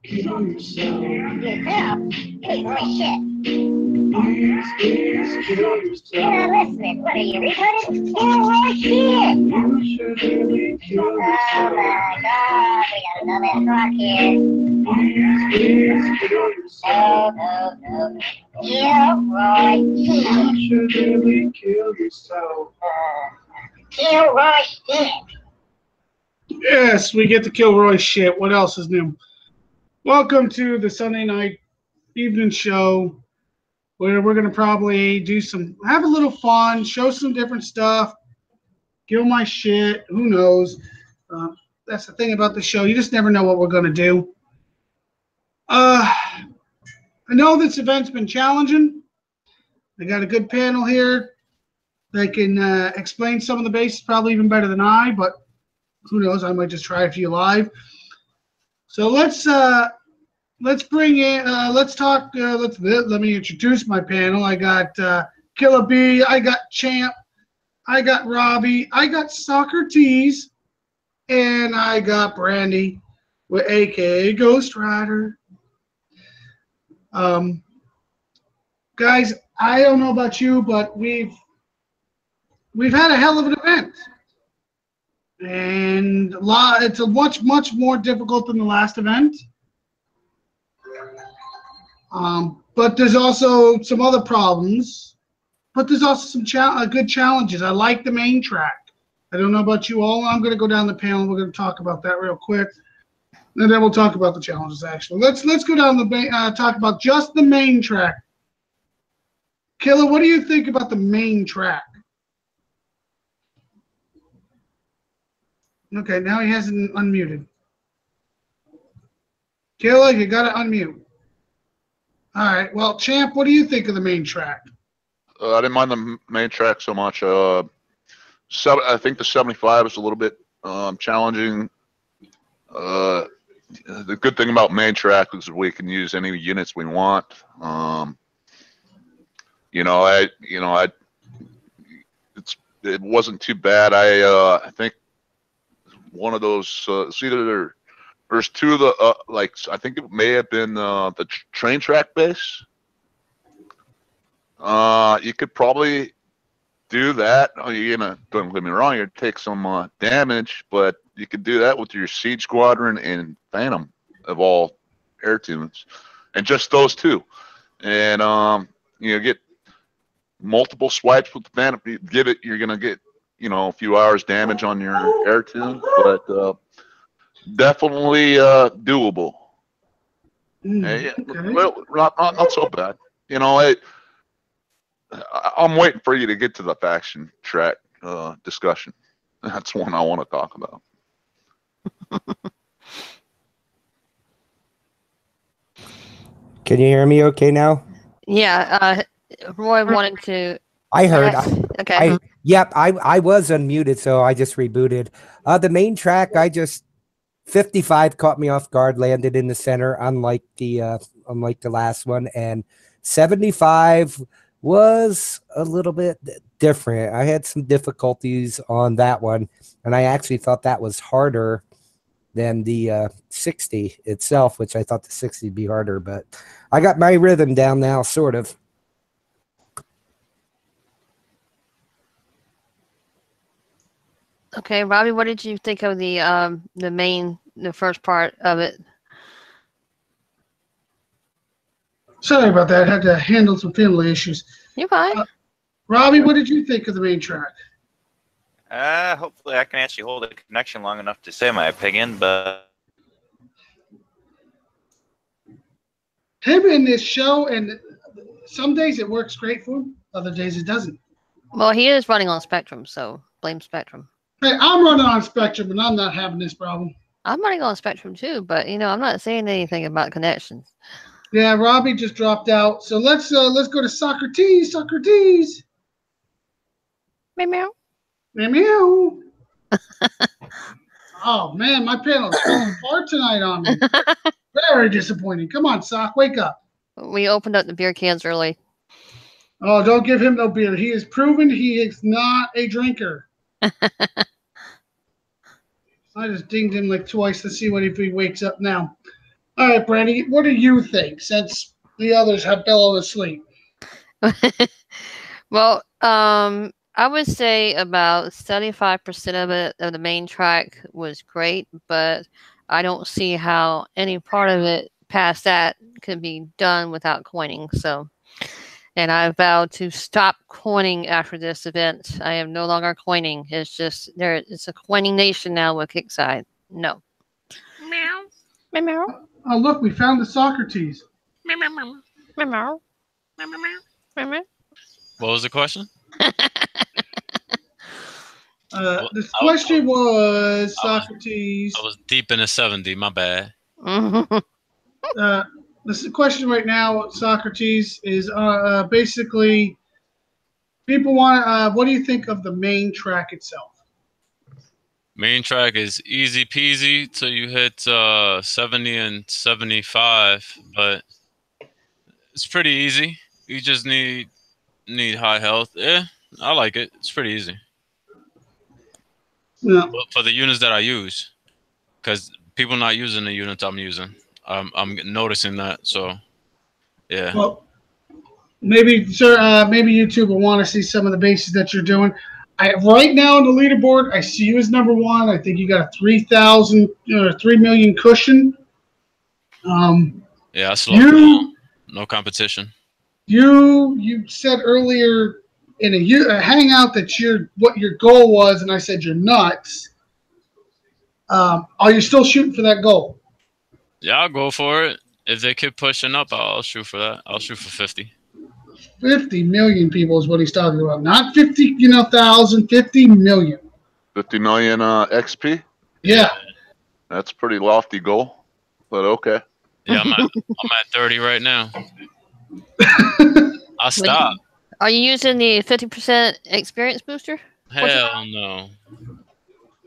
Yourself. Hey, holy shit. Please kill yourself. You're not listening. What are you, retarded? Oh, shit. You should really kill yourself. Oh, my God. We got a dumbass rock here. Please kill yourself. No. Gilroy. You should really kill yourself. Gilroy shit. Yes, we get to Kilroy shit. What else is new? Welcome to the Sunday night evening show where we're going to probably have a little fun, show some different stuff, kill my shit. Who knows? That's the thing about the show. You just never know what we're going to do. I know this event's been challenging. I got a good panel here. They can explain some of the basics probably even better than I, but who knows? I might just try a few live. So let's bring in. Let's talk. Let me introduce my panel. I got Killer B. I got Champ. I got Robbie. I got Socrates, and I got Brandy, with AKA Ghost Rider. Guys, I don't know about you, but we've had a hell of an event. And it's a much more difficult than the last event. But there's also some other problems. But there's also some good challenges. I like the main track. I don't know about you all. I'm going to go down the panel. We're going to talk about that real quick. And then we'll talk about the challenges, actually. Let's go down talk about just the main track. Killer, what do you think about the main track? Okay, now he hasn't unmuted. Killer, you got to unmute. All right. Well, Champ, what do you think of the main track? I didn't mind the main track so much. I think the 75 is a little bit challenging. The good thing about main track is we can use any units we want. It wasn't too bad. I think one of those it's either there's two of the I think it may have been the train track base. You could probably do that. Don't get me wrong, you'd take some damage, but you could do that with your Siege Squadron and Phantom of all air tunes, and just those two. And get multiple swipes with the Phantom. You're gonna get a few hours damage on your air tune, but definitely doable. Okay. Well, not so bad. I'm waiting for you to get to the faction track discussion. That's one I want to talk about. Can you hear me okay now? Yeah, Roy wanted to. I heard. Okay. I was unmuted, so I just rebooted. The main track, 55 caught me off guard, landed in the center, unlike the last one, and 75 was a little bit different. I had some difficulties on that one, and I actually thought that was harder than the 60 itself, which I thought the 60 would be harder, but I got my rhythm down now, sort of. Okay, Robbie, what did you think of the first part of it? Sorry about that. I had to handle some family issues. You're fine. Robbie, what did you think of the main track? Hopefully I can actually hold a connection long enough to say my opinion, but him in this show, and some days it works great for him, other days it doesn't. Well, he is running on Spectrum, so blame Spectrum. Hey, I'm running on Spectrum, and I'm not having this problem. I'm running on Spectrum too, but I'm not saying anything about connections. Yeah, Robbie just dropped out, so let's go to Socrates. Socrates. Meow meow. Meow meow. Oh man, my panel's falling apart tonight on me. Very disappointing. Come on, Sock, wake up. We opened up the beer cans early. Oh, don't give him no beer. He has proven he is not a drinker. I just dinged him like twice to see if he wakes up now. All right, Brandy, what do you think since the others have fallen asleep? Well, I would say about 75% of it of the main track was great, but I don't see how any part of it past that could be done without coining. So, and I vowed to stop coining after this event. I am no longer coining. It's just there. It's a coining nation now with Kickside. No. Meow. Meow. Meow. Oh, look, we found the Socrates. Meow. Meow. Meow. Meow. Meow. Meow. Meow. Meow. What was the question? This question was Socrates. I was deep in the 70. My bad. This question right now, Socrates, is basically people want. What do you think of the main track itself? Main track is easy peasy till you hit 70 and 75, but it's pretty easy. You just need high health. Yeah, I like it. It's pretty easy. Yeah. But for the units that I use, because people not using the units I'm using, I'm noticing that. So, yeah. Well, maybe, sir, maybe YouTube will want to see some of the bases that you're doing. Right now on the leaderboard, I see you as number 1. I think you got a 3,000 or 3 million cushion. Yeah, I slowed down. No competition. You said earlier in a hangout that what your goal was, and I said you're nuts. Are you still shooting for that goal? Yeah, I'll go for it. If they keep pushing up, I'll shoot for that. I'll shoot for 50. 50 million people is what he's talking about. Not 50, 1,000, 50 million. 50 million XP. Yeah. That's a pretty lofty goal, but okay. Yeah, I'm at 30 right now. I'll stop. Are you using the 50% experience booster? Hell no.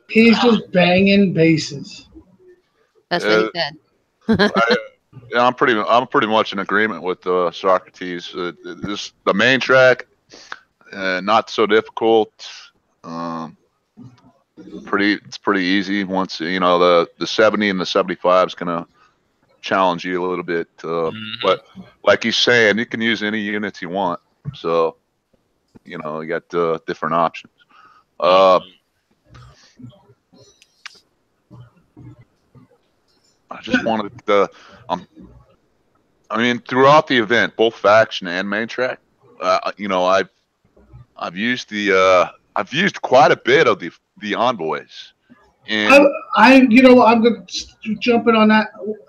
He's just banging bases. That's what he said. Yeah, I'm pretty much in agreement with Socrates. The main track, not so difficult. It's pretty easy. Once the 70 and the 75 is gonna challenge you a little bit. But like he's saying, you can use any units you want. So you got different options. I just wanted to. Throughout the event, both faction and main track, I've used I've used quite a bit of the envoys. And I'm going to jump in on that.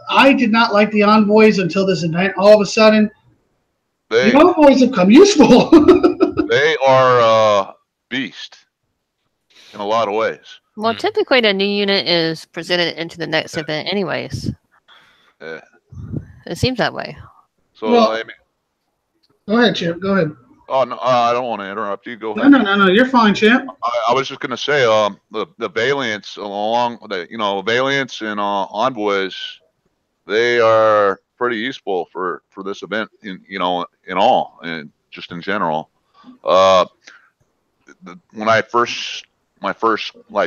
I did not like the envoys until this event. All of a sudden, the envoys have come useful. They are beast in a lot of ways. Well, typically the new unit is presented into the next event anyways. Yeah. It seems that way. So, go ahead, Chip. Go ahead. Oh, no, I don't want to interrupt you. Go ahead. No. You're fine, Chip. I was just going to say, the Valiants Valiants and envoys, they are pretty useful for this event in all and just in general. When my first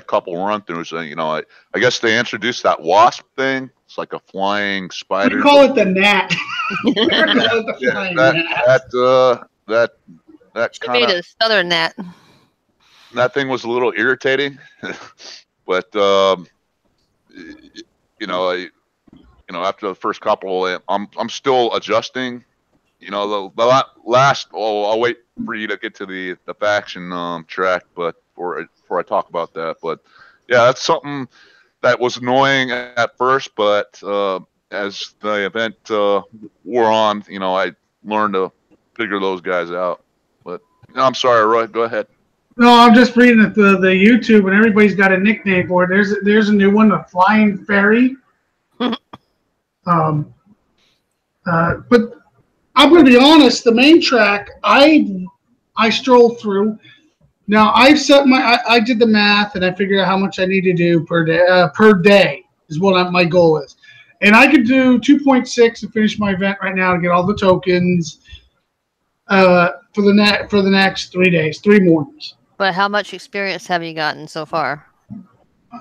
couple run throughs, I guess they introduced that wasp thing. It's like a flying spider. We call it the gnat. That kind of southern gnat. That thing was a little irritating, but after the first couple, I'm still adjusting. The last. I'll wait for you to get to the faction track, but before I talk about that, but yeah, that's something that was annoying at first, but as the event wore on, I learned to figure those guys out. But I'm sorry, Roy. Go ahead. No, I'm just reading the YouTube, and everybody's got a nickname for it. There's a new one, the Flying Fairy. But I'm going to be honest. The main track, I strolled through. Now I did the math, and I figured out how much I need to do per day is what my goal is, and I could do 2.6 to finish my event right now to get all the tokens for the next 3 days, 3 mornings. But how much experience have you gotten so far?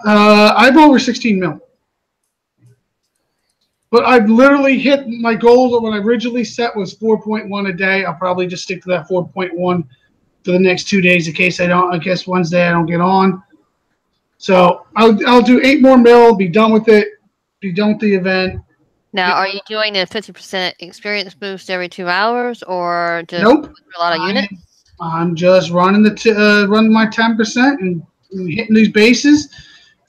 I've over 16 mil. But I've literally hit my goal that when I originally set was 4.1 a day. I'll probably just stick to that 4.1 for the next 2 days in case I guess Wednesday I don't get on. So I'll do 8 more mil, be done with it, be done with the event. Now, are you doing a 50% experience boost every 2 hours, or just Nope. a lot of units? I'm just running running my 10% and hitting these bases.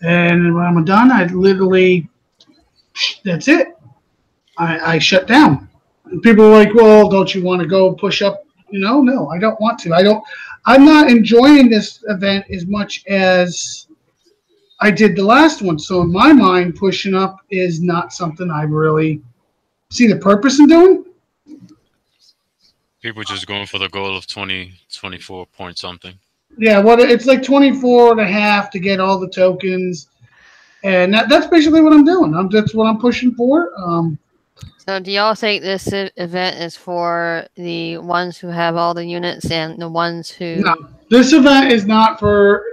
And when I'm done, I literally, that's it. I shut down. And people are like, well, don't you want to go push up? No, I don't want to. I'm not enjoying this event as much as I did the last one. So in my mind, pushing up is not something I really see the purpose in doing. People just going for the goal of 20, 24 point something. Yeah, it's like 24 and a half to get all the tokens. And that's basically what I'm doing. That's what I'm pushing for. So do y'all think this event is for the ones who have all the units and the ones who... No, this event is not for...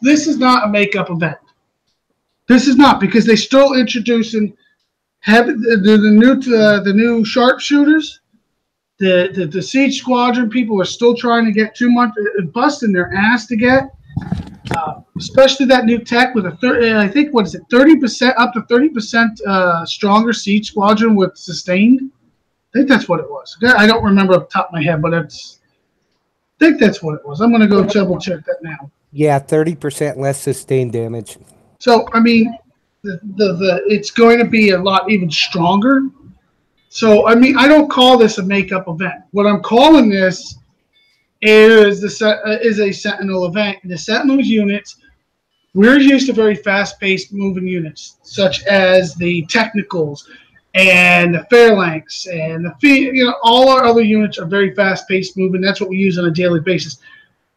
This is not a makeup event. This is not, because they're still introducing the new sharpshooters. The Siege Squadron people are still trying to get too much, busting their ass to get. Especially that new tech with I think, 30%, up to 30% stronger Siege Squadron with sustained. I think that's what it was. I don't remember off the top of my head, but I think that's what it was. I'm going to go double check that now. Yeah, 30% less sustained damage. So I mean, it's going to be a lot even stronger. So I mean, I don't call this a makeup event. What I'm calling this is a Sentinel event. And the Sentinel units, we're used to very fast-paced moving units, such as the Technicals and the Phalanx and all our other units are very fast-paced moving. That's what we use on a daily basis.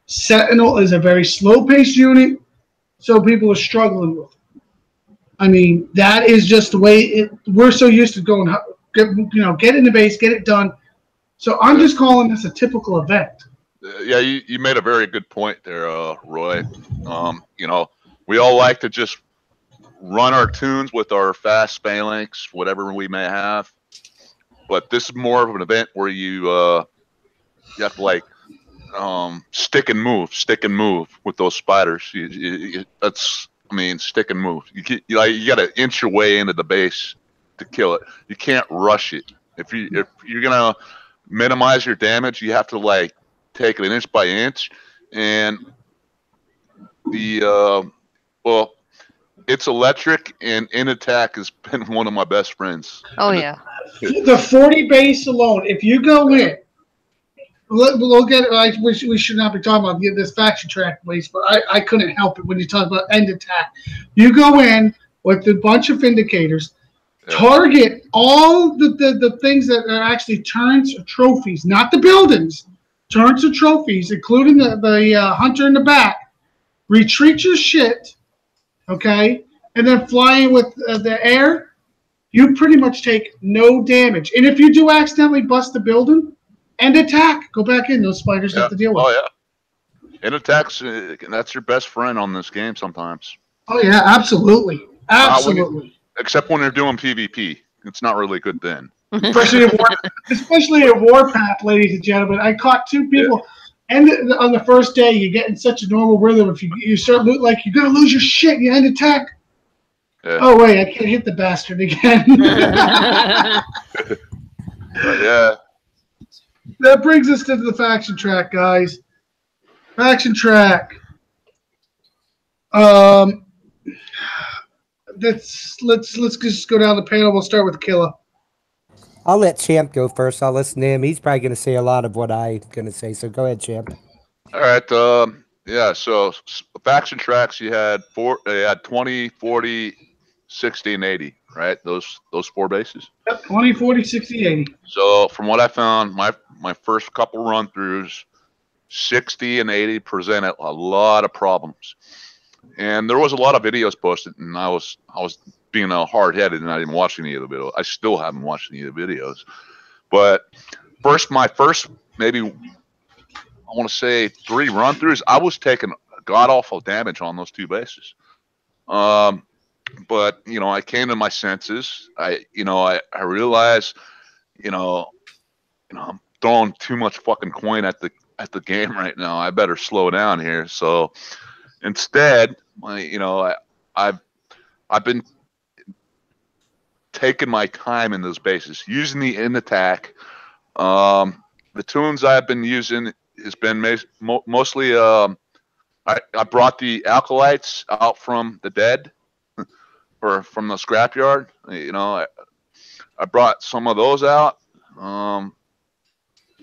Sentinel is a very slow-paced unit, so people are struggling with it. I mean, that is just the way we're so used to going, get in the base, get it done. So I'm just calling this a typical event. Yeah, you made a very good point there, Roy. We all like to just run our tunes with our fast phalanx, whatever we may have. But this is more of an event where you have to stick and move with those spiders. Stick and move. You got to inch your way into the base to kill it. You can't rush it. If you're gonna minimize your damage, you have to take it inch by inch. And it's electric, and in attack has been one of my best friends. Oh yeah. The 40 base alone, if you go in, we'll get it. We should not be talking about this faction track base, but I couldn't help it when you talk about end attack. You go in with a bunch of Vindicators, target all the things that are actually turns or trophies, not the buildings, turns or trophies, including the hunter in the back. Retreat your shit, okay, and then fly in with the air. You pretty much take no damage. And if you do accidentally bust the building, end attack. Go back in. Those spiders have to deal with. Oh yeah, end attacks. That's your best friend on this game sometimes. Oh yeah, absolutely, absolutely. Except when they're doing PvP, it's not really good then. Especially a Warpath, ladies and gentlemen. I caught 2 people. And on the first day, you get in such a normal rhythm. If you start you're gonna lose your shit, you end attack. Yeah. Oh wait, I can't hit the bastard again. Yeah. That brings us to the faction track, guys. Faction track. Let's just go down the panel. We'll start with Killa. I'll let Champ go first. I'll listen to him. He's probably going to say a lot of what I'm going to say. So go ahead, Champ. All right. Yeah. So faction tracks, you had 20, 40, 60, and 80. Right. Those 4 bases. Yep. 20, 40, 60, 80. So from what I found, my first couple run throughs, 60 and 80 presented a lot of problems, and there was a lot of videos posted, and I was being hard-headed, and I didn't watch any of the videos. I still haven't watched any of the videos. But my first maybe, I want to say 3 run-throughs, I was taking god-awful damage on those 2 bases. but I came to my senses. I realized, I'm throwing too much fucking coin at the game right now. I better slow down here. So instead, I've been taking my time in those bases, using the in attack. The tunes I've been using has been mostly. I brought the Alkalites out from the dead, or from the scrapyard. I brought some of those out.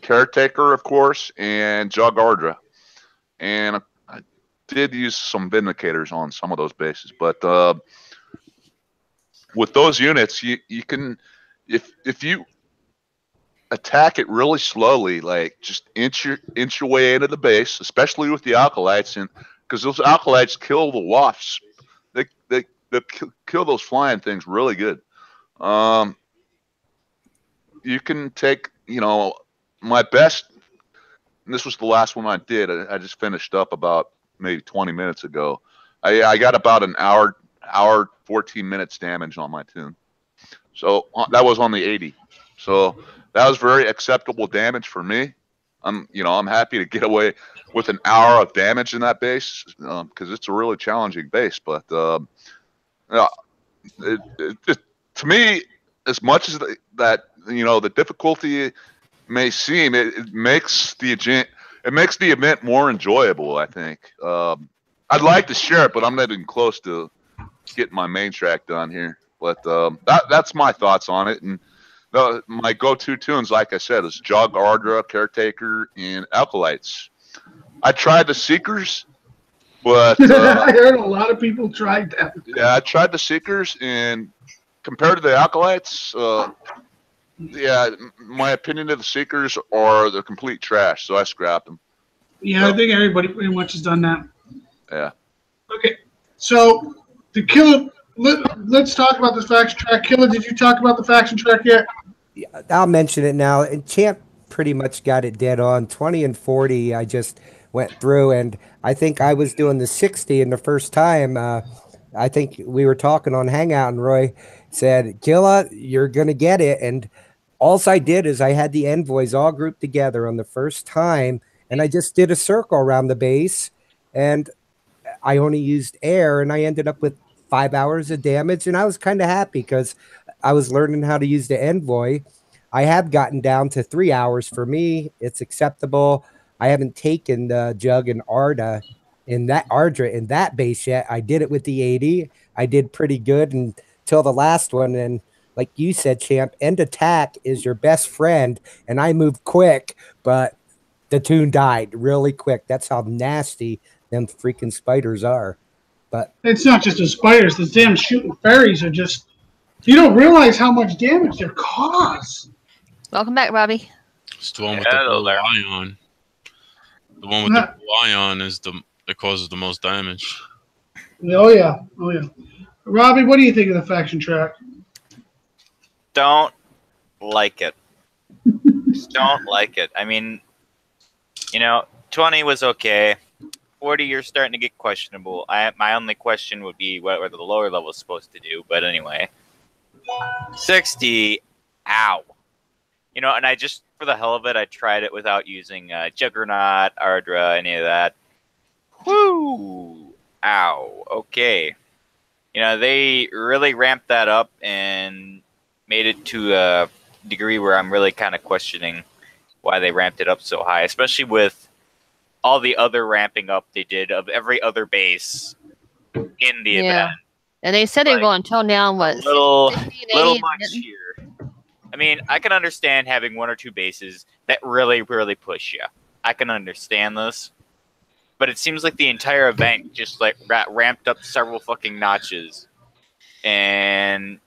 Caretaker, of course, and Jug Ardra, and I did use some Vindicators on some of those bases, but with those units, you can, if you attack it really slowly, like just inch your way into the base, especially with the Alkalites, and because those Alkalites kill the wasps, they kill those flying things really good. You can take, my best, and this was the last one I did. I just finished up about maybe 20 minutes ago. I got about an hour 14 minutes damage on my tune. So that was on the 80. So that was very acceptable damage for me. I'm happy to get away with an hour of damage in that base, because it's a really challenging base. But to me, as much as that the difficulty may seem, it makes the event more enjoyable, I think. I'd like to share it, but I'm not even close to getting my main track done here. But that's my thoughts on it. And my go-to tunes, like I said, is Jug Ardra, Caretaker, and Alkalites. I tried the Seekers, but I heard a lot of people tried that. Yeah, I tried the Seekers, and compared to the Alkalites, yeah, my opinion of the Seekers are the complete trash, so I scrapped them. Yeah, I think everybody pretty much has done that. Yeah. Okay, so the Killer, let's talk about this faction track. Killer, did you talk about the faction track yet? Yeah, I'll mention it now. And Champ pretty much got it dead on. 20 and 40, I just went through, and I think I was doing the 60 in the first time. I think we were talking on Hangout, and Roy said, Killa, you're going to get it. And all I did is I had the envoys all grouped together on the first time, and I just did a circle around the base, and I only used air, and I ended up with 5 hours of damage, and I was kind of happy because I was learning how to use the envoy. I have gotten down to 3 hours. For me, it's acceptable. I haven't taken the Jug and Ardra in that base yet. I did it with the 80. I did pretty good until the last one, and like you said, Champ, end attack is your best friend, and I moved quick, but the tune died really quick. That's how nasty them freaking spiders are. But it's not just the spiders. The damn shooting fairies are just, you don't realize how much damage they cause. Welcome back, Robbie. It's the one with the blue ion. The one with the blue ion is that causes the most damage. Oh yeah. Robbie, what do you think of the faction track? Don't like it. Just don't like it. I mean, 20 was okay. 40, you're starting to get questionable. My only question would be what the lower level is supposed to do. But anyway, 60, ow. And I just, for the hell of it, I tried it without using Juggernaut, Ardra, any of that. Whoo! Ow. Okay. They really ramped that up and made it to a degree where I'm really kind of questioning why they ramped it up so high, especially with all the other ramping up they did of every other base in the event. And they said they were going to tone down what? Little much here. I mean, I can understand having one or two bases that really, really push you. I can understand this. But it seems like the entire event just ramped up several fucking notches. And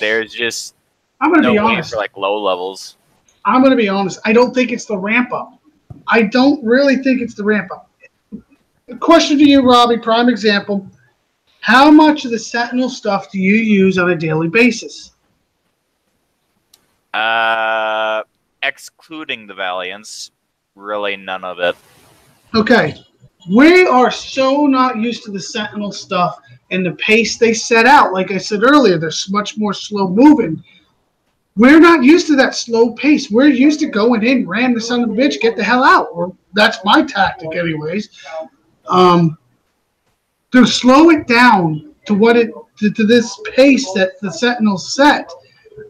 there's just I'm gonna be way honest. for low levels. I'm going to be honest. I don't think it's the ramp up. I don't really think it's the ramp up. The question to you, Robbie, prime example. How much of the Sentinel stuff do you use on a daily basis? Excluding the Valiants, really none of it. Okay. We are so not used to the Sentinel stuff and the pace they set out. Like I said earlier, they're much more slow moving. We're not used to that slow pace. We're used to going in, ram the son of a bitch, get the hell out. Or that's my tactic, anyways. To slow it down to what it to this pace that the Sentinels set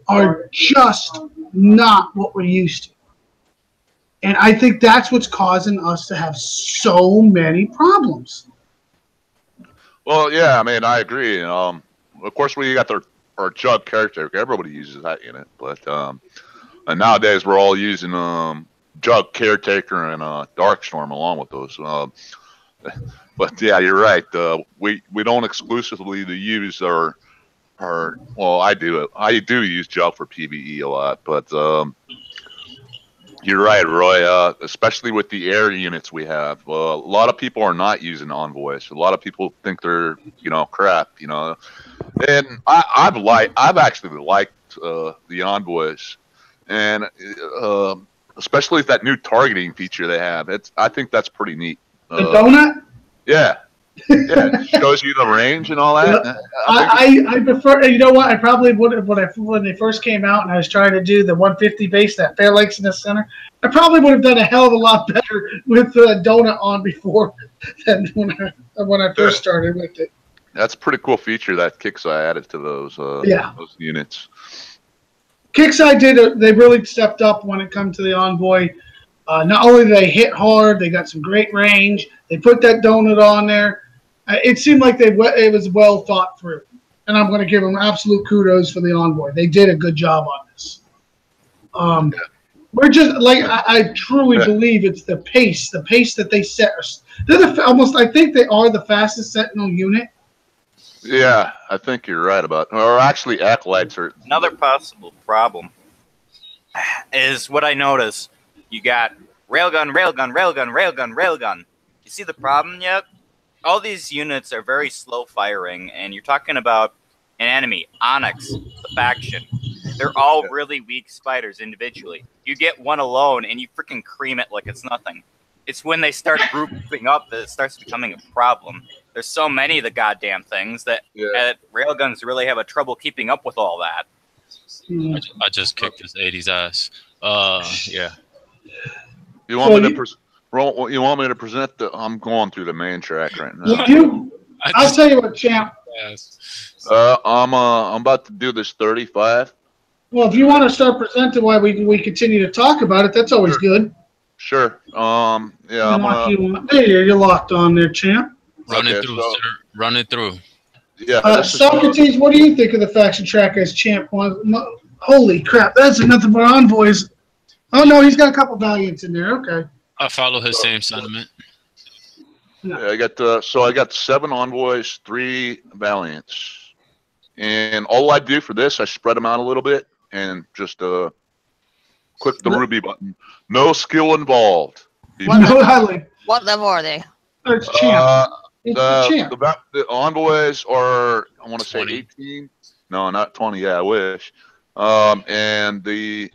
are just not what we're used to. And I think that's what's causing us to have so many problems. Well, yeah, I mean, I agree. Of course, we got our Jug character. Everybody uses that unit, but and nowadays we're all using Jug Caretaker and Darkstorm along with those. But yeah, you're right. We don't exclusively use our well, I do use Jug for PvE a lot, but you're right, Roy. Especially with the air units we have, a lot of people are not using envoys. A lot of people think they're crap, And I've actually liked the envoys, and especially with that new targeting feature they have. I think that's pretty neat. The donut. Yeah. Yeah, it shows you the range and all that. Yep. I prefer. You know what? I probably would have when they first came out, and I was trying to do the 150 base that Fair Lakes in the center. I probably would have done a hell of a lot better with the donut on before than when I first started with it. That's a pretty cool feature that Kixeye added to those units. Kixeye they really stepped up when it comes to the envoy. Not only did they hit hard, they got some great range. They put that donut on there. It seemed like it was well thought through, and I'm going to give them absolute kudos for the envoy. They did a good job on this. We're just like I truly believe it's the pace that they set. They're almost. I think they are the fastest Sentinel unit. Yeah, I think you're right about. Or actually, Acolytes are another possible problem. Is what I notice. You got railgun, railgun, railgun, railgun, railgun. You see the problem yet? All these units are very slow firing, and you're talking about an enemy, Onyx, the faction. They're all really weak spiders individually. You get one alone, and you freaking cream it like it's nothing. It's when they start grouping up that it starts becoming a problem. There's so many of the goddamn things that railguns really have a trouble keeping up with all that. I just kicked his 80s ass. Yeah. You want me to present I'm going through the main track right now. I'll tell you what, champ. Yes. I'm about to do this 35. Well, if you want to start presenting while we continue to talk about it, that's always good. Sure. Yeah. You're locked on there, champ. Run it through, sir. Run it through. Yeah. Socrates, what do you think of the faction track as champ? Holy crap, that's nothing but envoys. Oh no, he's got a couple Valiants in there. Okay. I follow his same sentiment. Yeah, I got 7 envoys, 3 Valiants, and all I do for this, I spread them out a little bit and just click the ruby button. No skill involved. What level are they? It's champ. The envoys are, I want to say 20. 18. No, not 20. Yeah, I wish. And the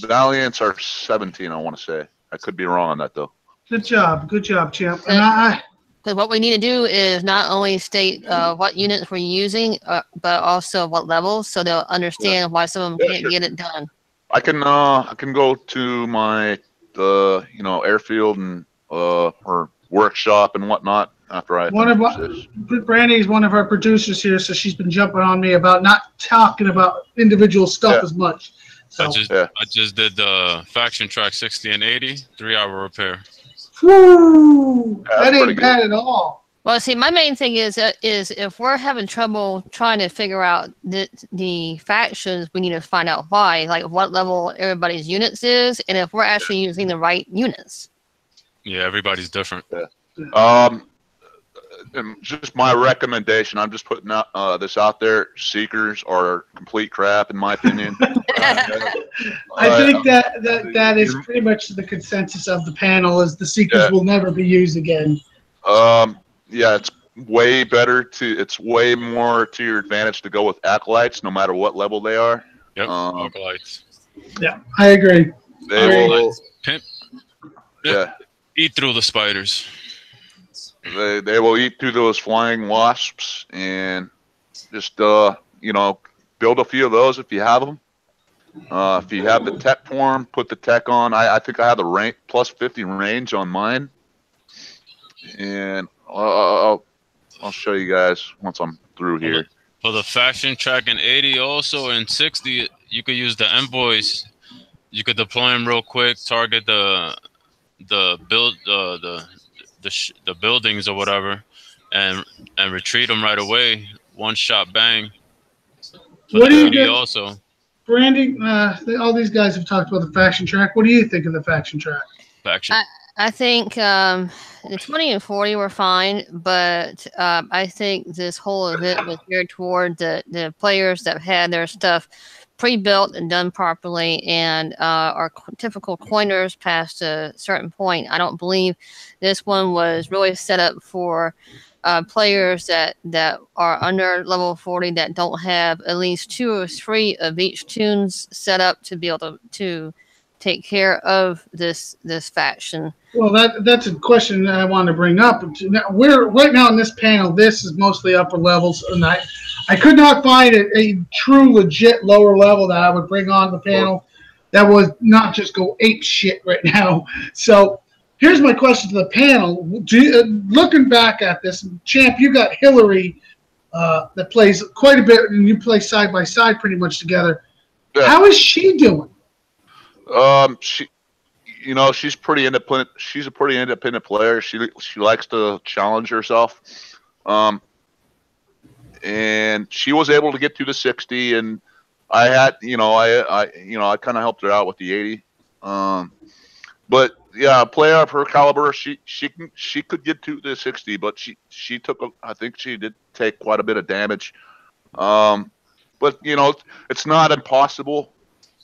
Valiants are 17. I want to say. I could be wrong on that though. Good job, champ. And Because what we need to do is not only state what units we're using, but also what levels, so they'll understand why some of them can't get it done. I can go to my airfield and or workshop and whatnot after I finish this. Brandy's one of our producers here, so she's been jumping on me about not talking about individual stuff as much. So. I just did the faction track 60 and 80, 3-hour repair. Woo! That ain't bad at all. Well, see, my main thing is if we're having trouble trying to figure out the factions, we need to find out why, like what level everybody's units is, and if we're actually using the right units. Yeah, everybody's different. Yeah. And just my recommendation, I'm just putting this out there. Seekers are complete crap, in my opinion. I think that is pretty much the consensus of the panel, is the Seekers will never be used again. Yeah, it's way better it's way more to your advantage to go with Acolytes, no matter what level they are. Yep, Acolytes. Yeah, I agree. They will, Pimp. yeah. Eat through the spiders. They will eat through those flying wasps, and just build a few of those if you have them. If you have the tech for 'em, put the tech on. I think I have the rank plus 50 range on mine, and I'll show you guys once I'm through here. For the faction track in 80, also in 60, you could use the envoys. You could deploy them real quick, target the buildings or whatever, and retreat them right away. One shot bang. What do you 80 get? also? Brandy, all these guys have talked about the faction track. What do you think of the faction track? Faction. I think the 20 and 40 were fine, but I think this whole event was geared toward the players that had their stuff pre-built and done properly and are typical coiners past a certain point. I don't believe this one was really set up for players that are under level 40 that don't have at least 2 or 3 of each tunes set up to be able to take care of this faction. Well, that's a question that I wanted to bring up. We're right now in this panel. This is mostly upper levels, and I could not find a true legit lower level that I would bring on the panel that would not just go ape shit right now. So here's my question to the panel. Looking back at this, Champ, you got Hillary that plays quite a bit, and you play side by side pretty much together. Yeah. How is she doing? She's pretty independent. She's a pretty independent player. She likes to challenge herself. And she was able to get to the 60, and I had, I kind of helped her out with the 80. But yeah, a player of her caliber, she could get to the 60, but she took I think she did take quite a bit of damage. But it's not impossible,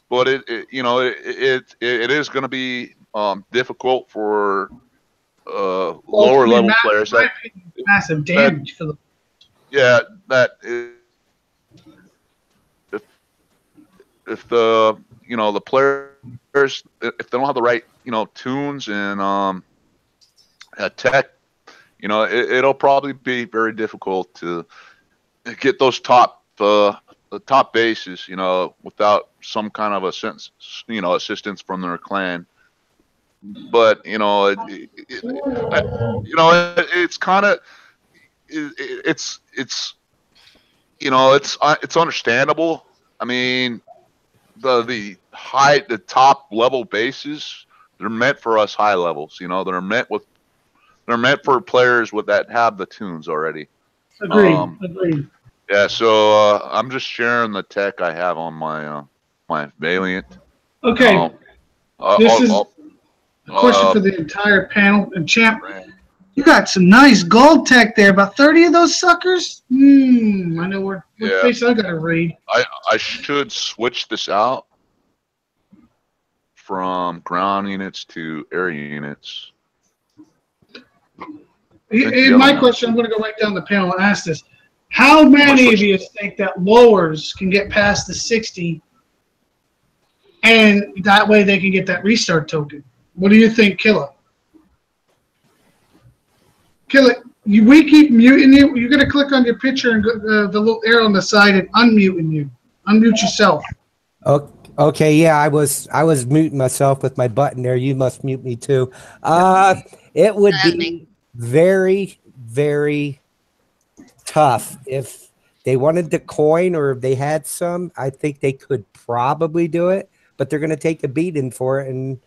but it is going to be difficult for lower level players. Massive damage for the. Yeah, if the the players, if they don't have the right tunes and tech, it'll probably be very difficult to get those top the top bases without some kind of assistance from their clan. But it's kind of it's understandable. I mean, the top level bases, they're meant for us high levels. They're meant for players that have the tunes already. Agreed. Yeah, so I'm just sharing the tech I have on my Valiant. Okay. This is a question for the entire panel. And Champ, you got some nice gold tech there. About 30 of those suckers? I know what face I got to read. I should switch this out from ground units to air units. My question, I'm going to go right down the panel and ask this. How many of you think that lowers can get past the 60 and that way they can get that restart token? What do you think, Killa? Killa, we keep muting you. You're going to click on your picture and go, the little arrow on the side and unmuting you. Unmute yourself. Okay, yeah, I was muting myself with my button there. You must mute me too. It would be very, very tough if they wanted to coin or if they had some. I think they could probably do it, but they're going to take a beating for it, and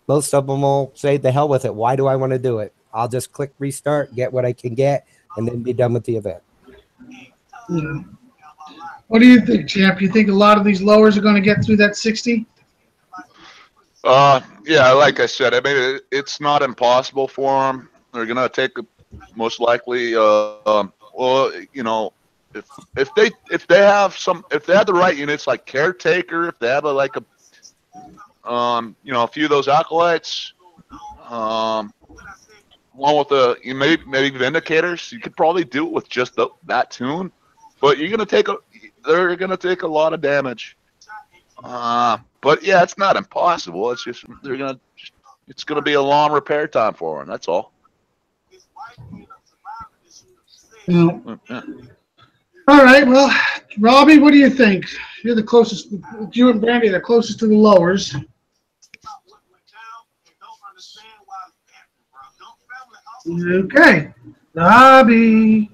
most of them will say, "The hell with it. Why do I want to do it? I'll just click restart, get what I can get, and then be done with the event." Yeah. What do you think, Champ? You think a lot of these lowers are going to get through that 60? Yeah, like I said, I mean, it's not impossible for them. They're going to take most likely. If they have the right units like Caretaker, if they have a few of those acolytes, along with maybe Vindicators, you could probably do it with just that tune. But they're gonna take a lot of damage. But yeah, it's not impossible. It's just it's gonna be a long repair time for them. That's all. No. Yeah. All right. Well, Robbie, what do you think? You're the closest. You and Brandy are the closest to the lowers. Okay. Robbie.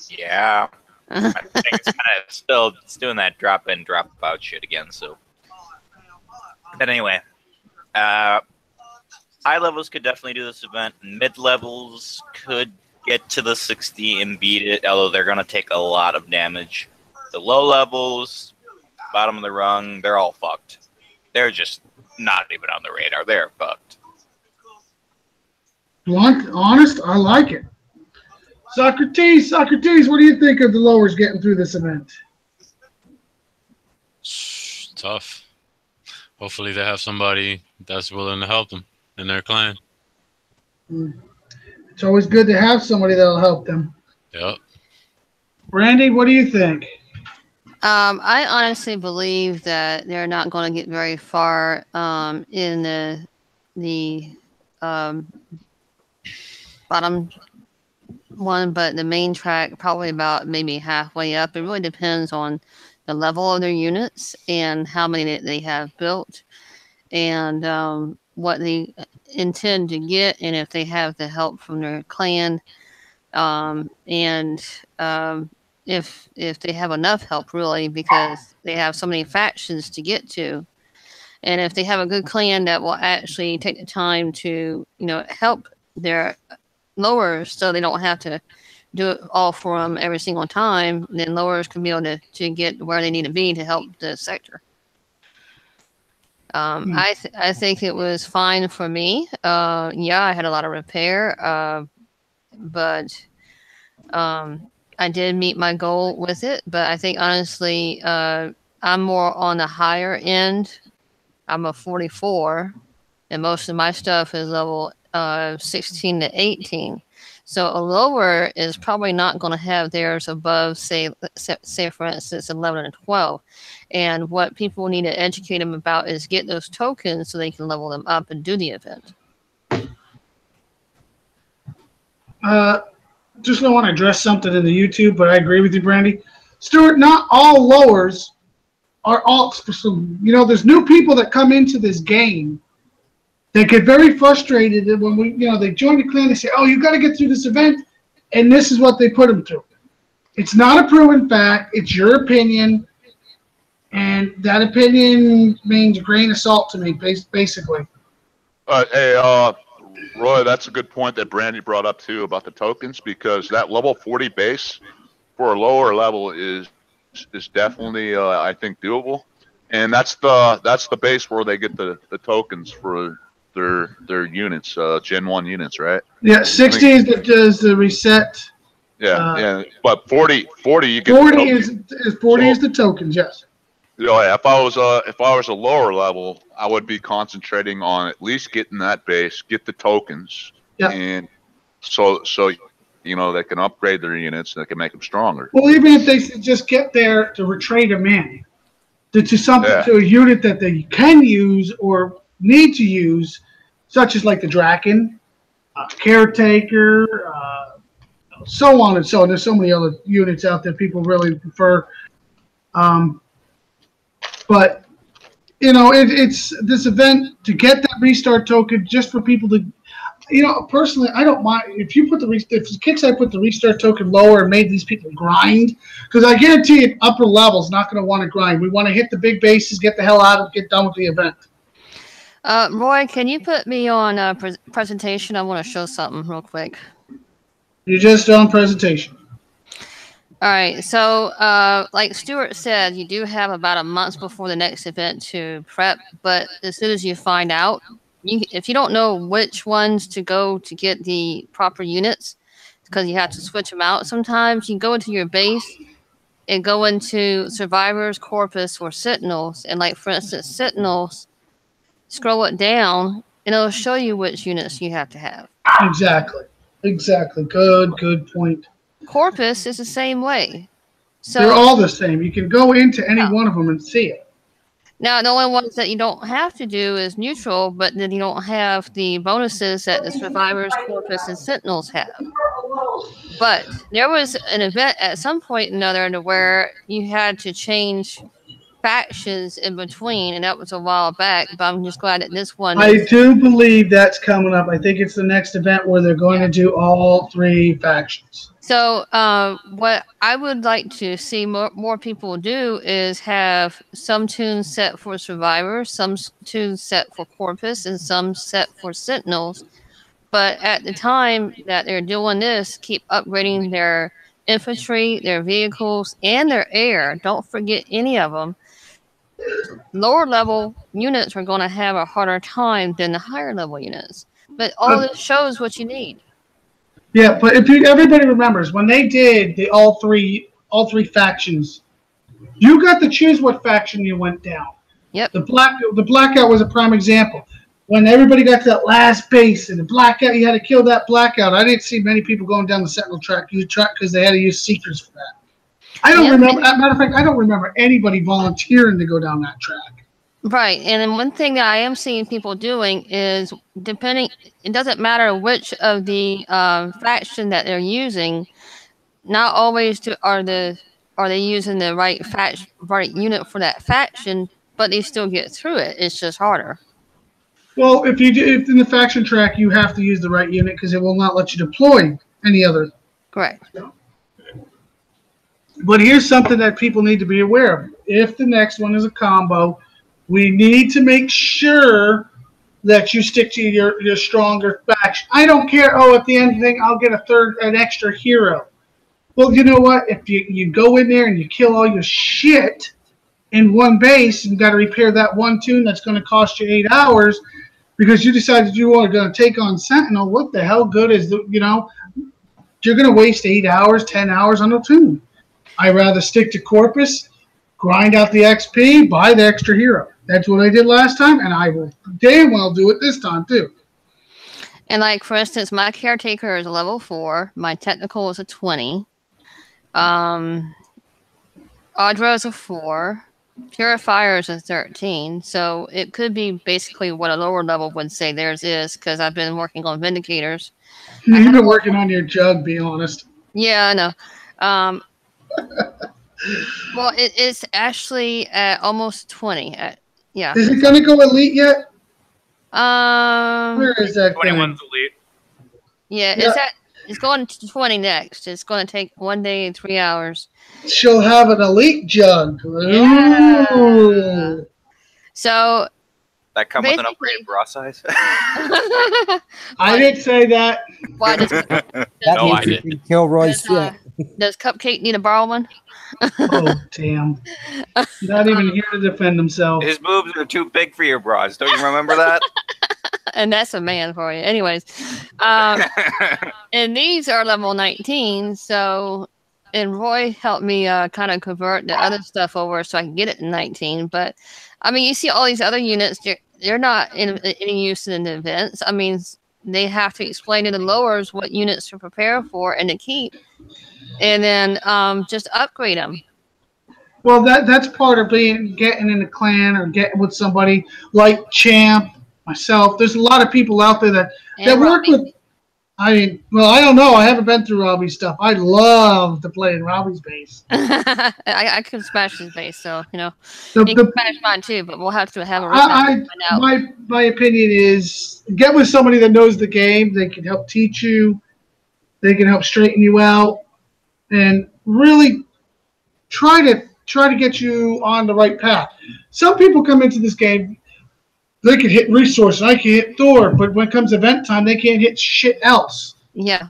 Yeah. I think it's kind of still it's doing that drop in, drop out shit again. So, but anyway, high levels could definitely do this event. Mid levels could get to the 60 and beat it, although they're going to take a lot of damage. The low levels, bottom of the rung, they're all fucked. They're just not even on the radar. They're fucked. Blunt, honest, I like it. Socrates, what do you think of the lowers getting through this event? Tough. Hopefully they have somebody that's willing to help them in their clan. It's always good to have somebody that'll help them. Yep. Brandy, what do you think? I honestly believe that they're not going to get very far in the bottom one, but the main track probably about maybe halfway up. It really depends on the level of their units and how many they have built, and what they intend to get, and if they have the help from their clan, and if they have enough help, really, because they have so many factions to get to, and if they have a good clan that will actually take the time to help their lowers so they don't have to do it all for them every single time, then lowers can be able to get where they need to be to help the sector. I think it was fine for me. Yeah, I had a lot of repair, but I did meet my goal with it. But I think, honestly, I'm more on the higher end. I'm a 44, and most of my stuff is level 16 to 18. So a lower is probably not going to have theirs above, say for instance, 11 and 12. And what people need to educate them about is get those tokens so they can level them up and do the event. Just don't want to address something in the YouTube, but I agree with you, Brandy. Stuart, not all lowers are alts. There's new people that come into this game. They get very frustrated when they join the clan. They say, "Oh, you got to get through this event," and this is what they put them through. It's not a proven fact. It's your opinion, and that opinion means a grain of salt to me, basically. Hey, Roy, that's a good point that Brandy brought up too about the tokens, because that level 40 base for a lower level is definitely I think doable, and that's the base where they get the tokens for their units, Gen 1 units, right? Yeah, 60 is the reset. Yeah, but 40 you get 40 is the tokens, yes. Yeah, if I was a lower level, I would be concentrating on at least getting that base, get the tokens, and so they can upgrade their units and they can make them stronger. Well, even if they just get there to retrade them in to something to a unit that they can use or need to use, such as like the Draken, Caretaker, so on and so on. There's so many other units out there people really prefer. But it's this event to get that restart token just for people to, personally, I don't mind if you put if Kixeye put the restart token lower and made these people grind, because I guarantee you, upper levels not going to want to grind. We want to hit the big bases, get the hell out of it, get done with the event. Roy, can you put me on presentation? I want to show something real quick. You're just on presentation. All right. So, like Stuart said, you do have about a month before the next event to prep. But as soon as you find out, if you don't know which ones to go to get the proper units, because you have to switch them out sometimes, you go into your base and go into Survivors, Corpus, or Sentinels. And like, for instance, Sentinels, scroll it down, and it'll show you which units you have to have. Exactly. Good point. Corpus is the same way. So they're all the same. You can go into any one of them and see it. Now, the only ones that you don't have to do is neutral, but then you don't have the bonuses that the Survivors, Corpus, and Sentinels have. But there was an event at some point or another to where you had to change factions in between, and that was a while back. But I'm just glad that this one. I do believe that's coming up. I think it's the next event where they're going to do all 3 factions. So, what I would like to see more people do is have some tunes set for Survivor, some tunes set for Corpus, and some set for Sentinels. But at the time that they're doing this, keep upgrading their infantry, their vehicles, and their air. Don't forget any of them. Lower level units are going to have a harder time than the higher level units. But all this shows what you need. Yeah, but if everybody remembers when they did the all three factions, you got to choose what faction you went down. Yep. The blackout was a prime example. When everybody got to that last base and the blackout, you had to kill that blackout. I didn't see many people going down the Sentinel track because they had to use seekers for that. I don't remember. As a matter of fact, I don't remember anybody volunteering to go down that track. Right, and then one thing that I am seeing people doing is it doesn't matter which of the faction that they're using. Not always are they using the right unit for that faction, but they still get through it. It's just harder. Well, if in the faction track, you have to use the right unit because it will not let you deploy any other. Correct. But here's something that people need to be aware of. If the next one is a combo, we need to make sure that you stick to your stronger faction. I don't care. Oh, at the end of the thing, I'll get an extra hero. Well, you know what? If you go in there and you kill all your shit in one base, and you got to repair that one tune that's going to cost you 8 hours because you decided you are going to take on Sentinel. What the hell good is you're going to waste 8 hours, 10 hours on a tune. I'd rather stick to Corpus, grind out the XP, buy the extra hero. That's what I did last time, and I will damn well do it this time, too. And, like, for instance, my Caretaker is a level 4. My Technical is a 20. Audra is a 4. Purifier is a 13. So it could be basically what a lower level would say theirs is, because I've been working on Vindicators. You've been working on your jug, be honest. Yeah, I know. Well, it is actually at almost 20. Yeah. Is it going to go elite yet? Where is that 21's elite. Yeah, it's going to 20 next. It's going to take 1 day and 3 hours. She'll have an elite jug. Yeah. Ooh. So That come with an upgraded bra size? I didn't say that. Why does That No, I means you didn't. can kill Roy's does Cupcake need to borrow one? Oh, damn. Not even here to defend himself. His boobs are too big for your bras. Don't you remember that? And that's a man for you. Anyways, and these are level 19. So, and Roy helped me kind of convert the other stuff over so I can get it in 19. But I mean, you see all these other units; they're not in any use in the events. I mean, they have to explain to the lowers what units to prepare for and to keep, and then just upgrade them. Well, that's part of getting in a clan or getting with somebody like Champ, myself. There's a lot of people out there that work with. I mean, well, I don't know. I haven't been through Robbie's stuff. I'd love to play in Robbie's base. I could smash his base, so you can smash mine too. But we'll have to have a. My opinion is get with somebody that knows the game. They can help teach you. They can help straighten you out, and really try to get you on the right path. Some people come into this game. They can hit resource, and I can hit Thor, but when it comes event time, they can't hit shit else. Yeah.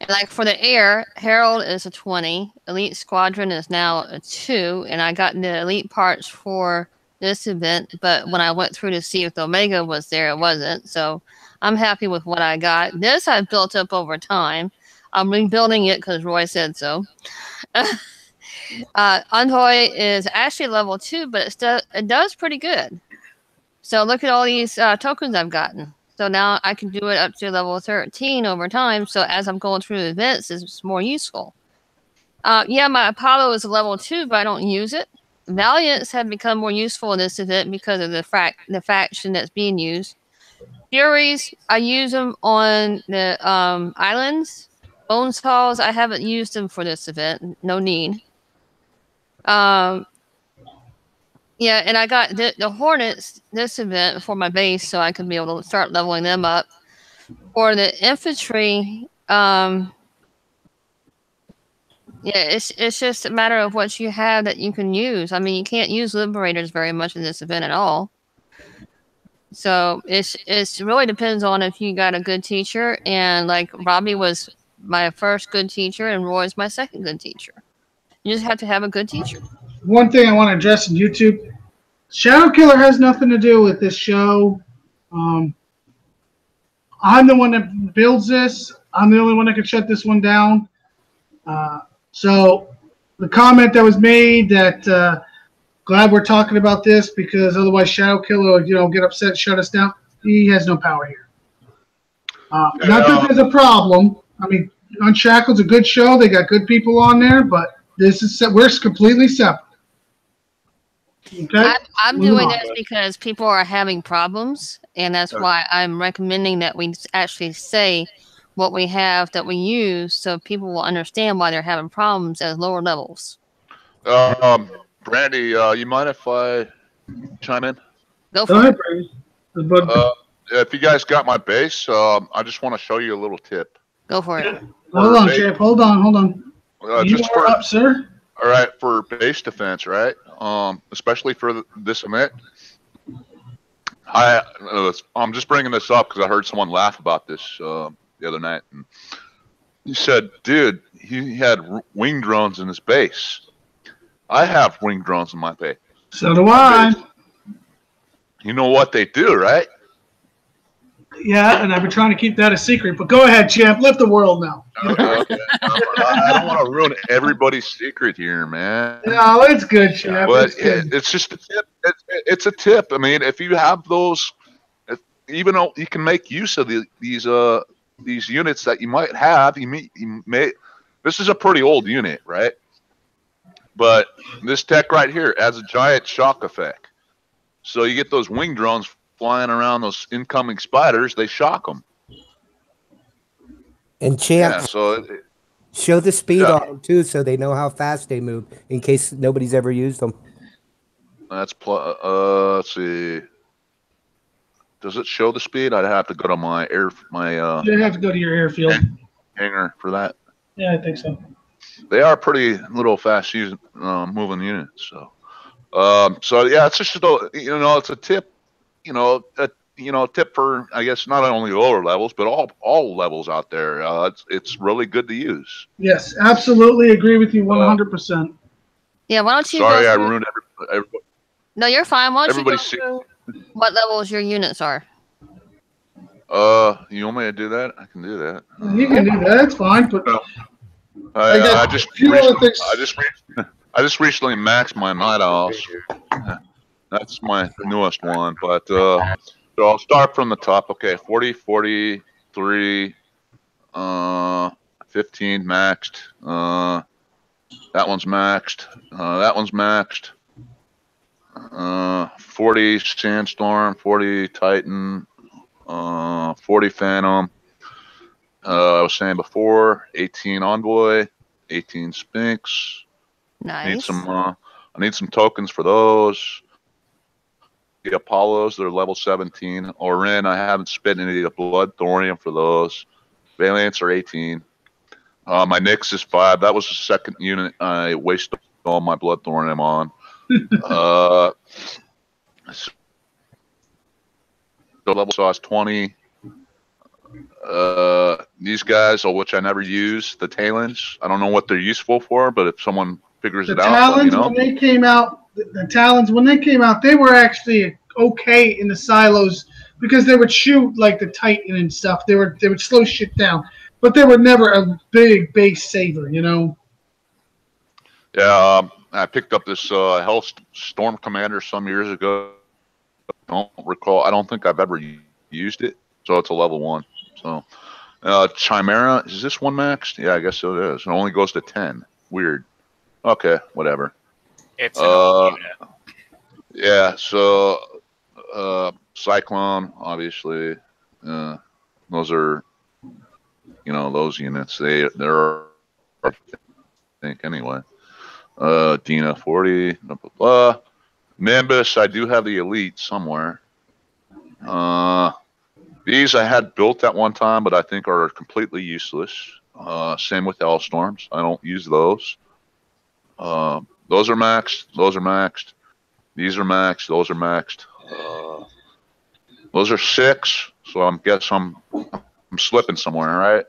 And like for the air, Herald is a 20. Elite Squadron is now a 2. And I got the elite parts for this event, but when I went through to see if the Omega was there, it wasn't. So I'm happy with what I got. This I've built up over time. I'm rebuilding it because Roy said so. Envoy is actually level 2, but it does pretty good. So look at all these tokens I've gotten. So now I can do it up to level 13 over time. So as I'm going through the events, it's more useful. Yeah, my Apollo is a level 2, but I don't use it. Valiants have become more useful in this event because of the faction that's being used. Furies, I use them on the islands. bone saws, I haven't used them for this event. No need. Yeah, and I got the Hornets this event for my base, so I can be able to start leveling them up. For the infantry, yeah, it's just a matter of what you have that you can use. I mean, you can't use liberators very much in this event at all. So it's really depends on if you got a good teacher, and like Robbie was my first good teacher, and Roy's my second good teacher. You just have to have a good teacher. One thing I want to address in YouTube, Shadow Killer has nothing to do with this show. I'm the one that builds this. I'm the only one that can shut this one down. So the comment that was made that glad we're talking about this because otherwise Shadow Killer would, get upset and shut us down. He has no power here. Not that there's a problem. I mean, Unshackled's a good show. They got good people on there, but we're completely separate. Okay? I'm doing this because people are having problems, and that's why I'm recommending that we actually say what we have that we use so people will understand why they're having problems at lower levels. Brandy, you mind if I chime in? Go for it. Brandy. If you guys got my base, I just want to show you a little tip. Go for it. Hold on, Champ. Hold on. You Just are up, sir. All right, for base defense, right? Especially for this event. I'm just bringing this up because I heard someone laugh about this the other night. And he said, dude, he had wing drones in his base. I have wing drones in my base. So do I. You know what they do, right? Yeah, and I've been trying to keep that a secret. But go ahead, Champ. Let the world know. Okay. I don't want to ruin everybody's secret here, man. No, it's good, Champ. But it's just a tip. It's a tip. I mean, if you have those, even though you can make use of these units that you might have, you may. This is a pretty old unit, right? But this tech right here adds a giant shock effect. So you get those wing drones flying around those incoming spiders, they shock them. And Champ, Yeah, so show the speed on them too, so they know how fast they move. In case nobody's ever used them. that's let's see. Does it show the speed? I'd have to go to my You have to go to your airfield. hangar for that. Yeah, I think so. They are pretty little fast moving units. So, so yeah, it's just it's a tip. A tip for, I guess, not only lower levels but all levels out there. It's really good to use. Yes, absolutely agree with you 100%. Yeah, why don't you? Sorry, I ruined everybody. No, you're fine. Why don't you go Everybody through what levels your units are? You want me to do that? I can do that. You can do that. It's fine. But I just recently maxed my night owls. That's my newest one, but so I'll start from the top. Okay, 40, 43, 15 maxed. That one's maxed. That one's maxed. 40 Sandstorm, 40 Titan, 40 Phantom. I was saying before, 18 Envoy, 18 Sphinx. Nice. I need some tokens for those. The Apollos, they're level 17. Orin, I haven't spent any of the Blood Thorium for those. Valiants are 18. My Nyx is 5. That was the second unit I wasted all my Blood Thorium on. The level size 20. These guys, which I never use, the Talons. I don't know what they're useful for, but if someone figures it out, Talons, when they came out, they were actually okay in the silos because they would shoot like the Titan and stuff. They would slow shit down, but they were never a big base saver, Yeah, I picked up this Hell Storm Commander some years ago. I don't recall. I don't think I've ever used it, so it's a level 1. So Chimera, is this one maxed? Yeah, I guess so it is. It only goes to 10. Weird. Okay, whatever. It's an old unit. Yeah, so Cyclone, obviously. Those are, you know, those units. They're I think anyway. Dina 40, blah, blah, blah. Nimbus, I do have the elite somewhere. These I had built at one time, but I think are completely useless. Same with Hellstorms. I don't use those. Those are maxed. Those are maxed. These are maxed. Those are maxed. Those are 6. So I'm slipping somewhere, right?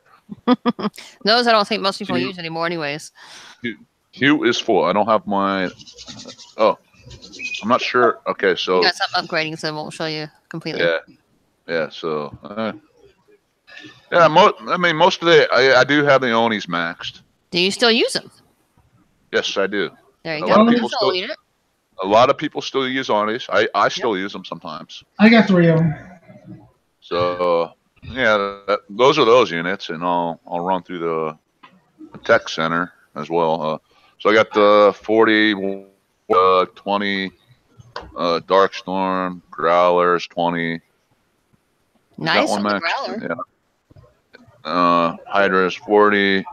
Those I don't think most people use anymore, anyways. Hue is full. I don't have my. Oh, I'm not sure. Okay, so. You got some upgrading, so it won't show you completely. Yeah. So. Yeah, I mean, most of I do have the Onis maxed. Do you still use them? Yes, I do. There you A go. lot of people That's still- all you need. A lot of people still use Onis. I still use them sometimes. I got 3 of them. So yeah, those are those units, and I'll run through the tech center as well. So I got the 40, 20, Darkstorm, Growlers 20. Nice That on one the maxed. Growler. Yeah. Hydra's 40.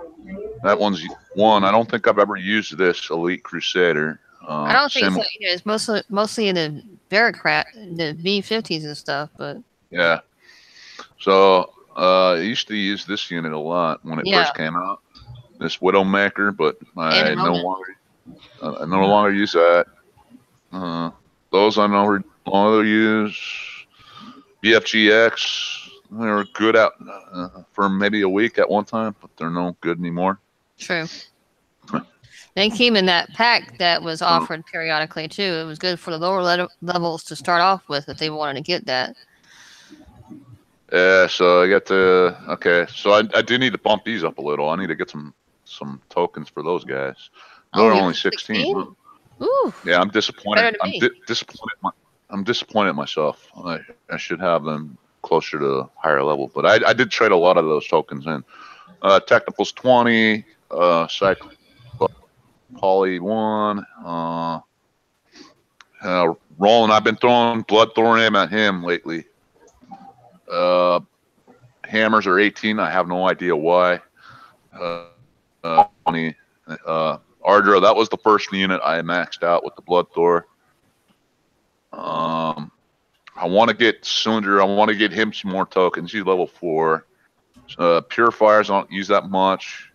That one's 1. I don't think I've ever used this Elite Crusader. I don't think same- so either. It's mostly in the Bureaucrat, the V50s and stuff, but Yeah. So I used to use this unit a lot when it Yeah. first came out. This Widowmaker, but I And no longer use that. Those I no longer use. BFGX, they were good out for maybe a week at one time, but they're no good anymore. true. They came in that pack that was offered periodically too. It was good for the lower levels to start off with if they wanted to get that. Yeah, so I got the so I do need to bump these up a little. I need to get some tokens for those guys. They're you only have 16. Ooh, Yeah, I'm disappointed. Better than me. Disappointed. I'm disappointed in myself. I should have them closer to higher level, but I did trade a lot of those tokens in. Technicals 20, Cycle Poly 1. Roland, I've been throwing Blood Thorium at him lately. Hammers are 18. I have no idea why. 20. Ardra, that was the first unit I maxed out with the Blood Thor. I want to get Sunder. I want to get him some more tokens. He's level 4. Purifiers, I don't use that much.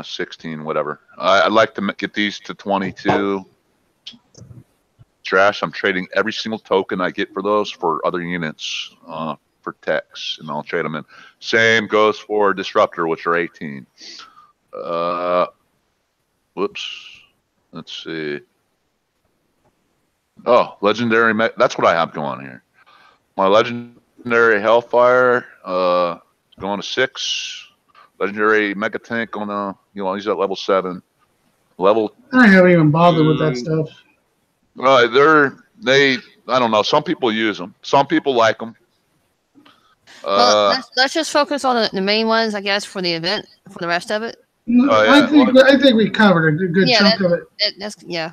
16, whatever. I'd like to get these to 22. Trash, I'm trading every single token I get for those for other units for techs, and I'll trade them in. Same goes for Disruptor, which are 18. Whoops. Let's see. Oh, Legendary. That's what I have going here. My Legendary Hellfire going to 6. Legendary Mega Tank on he's at level 7. Level. I haven't even bothered with that stuff. I don't know. Some people use them. Some people like them. well, let's just focus on the main ones, I guess, for the event. For the rest of it, I think we covered a good Yeah, chunk of it. that's yeah.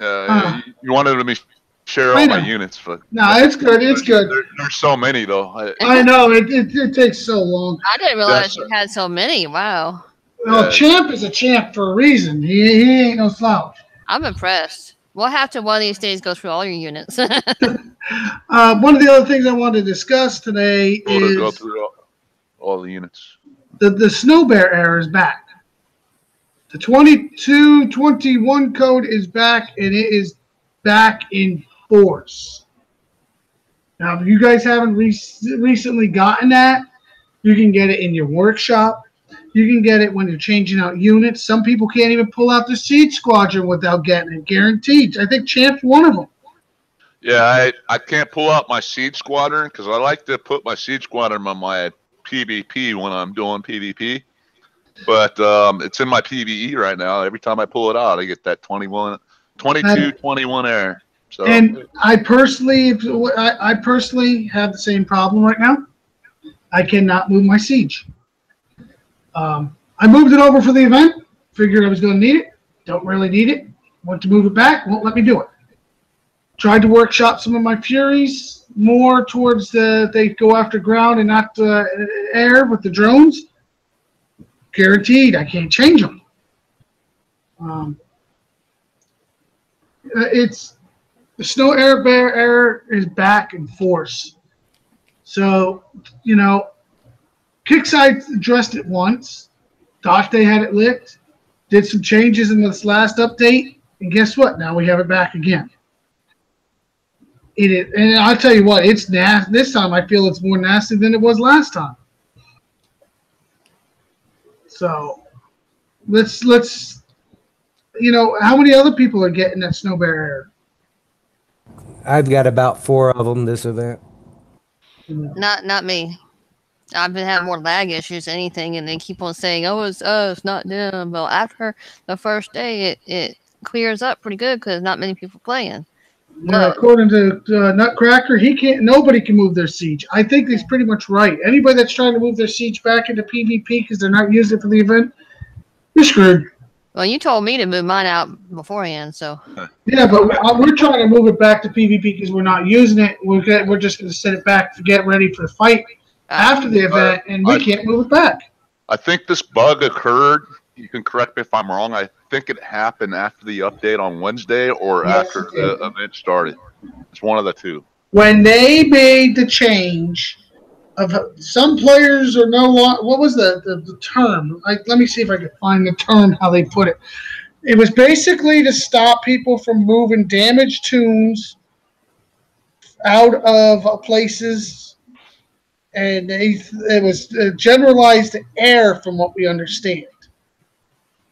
You wanted me to share I all my know. units, but No, it's good. It's good. There's so many though. I know it takes so long. I didn't realize That's you had so many. Wow, Well, Yeah. Champ is a champ for a reason. He ain't no slouch. I'm impressed. We'll have to one of these days go through all your units. One of the other things I wanted to discuss today Go is through all the units. the Snow Bear era is back. The 2221 code is back, and it is back in force. Now, if you guys haven't recently gotten that, you can get it in your workshop. You can get it when you're changing out units. Some people can't even pull out the Siege Squadron without getting it, guaranteed. I think Champ's one of them. Yeah, I can't pull out my Siege Squadron because I like to put my Siege Squadron on my PvP when I'm doing PvP. But it's in my PvE right now. Every time I pull it out, I get that 22-21 error. So And I personally have the same problem right now. I cannot move my Siege. I moved it over for the event. Figured I was going to need it. Don't really need it. Want to move it back. Won't let me do it. Tried to workshop some of my Furies more towards they go after ground and not air with the drones. Guaranteed, I can't change them. It's the snow air bear air is back in force. So, Kickside addressed it once, thought they had it licked, did some changes in this last update, and guess what? Now we have it back again. And I'll tell you what, it's nasty. This time I feel it's more nasty than it was last time. So let's how many other people are getting that snow bear air? I've got about 4 of them this event. Not me. I've been having more lag issues than anything, and they keep on saying, "Oh, it's us, not them." Well, after the first day, it clears up pretty good because not many people playing. According to Nutcracker, nobody can move their siege. I think he's pretty much right. Anybody that's trying to move their siege back into PvP because they're not using it for the event, you're screwed. Well, you told me to move mine out beforehand, so. Yeah, but we're trying to move it back to PvP because we're not using it. We're just going to set it back to get ready for the fight after the event, and we can't move it back. I think this bug occurred. You can correct me if I'm wrong. I think it happened after the update on Wednesday or after the event started. It's one of the two. When they made the change of some players are no longer, what was the term? Let me see if I can find the term, how they put it. It was basically to stop people from moving damaged tunes out of places, and it was generalized air from what we understand.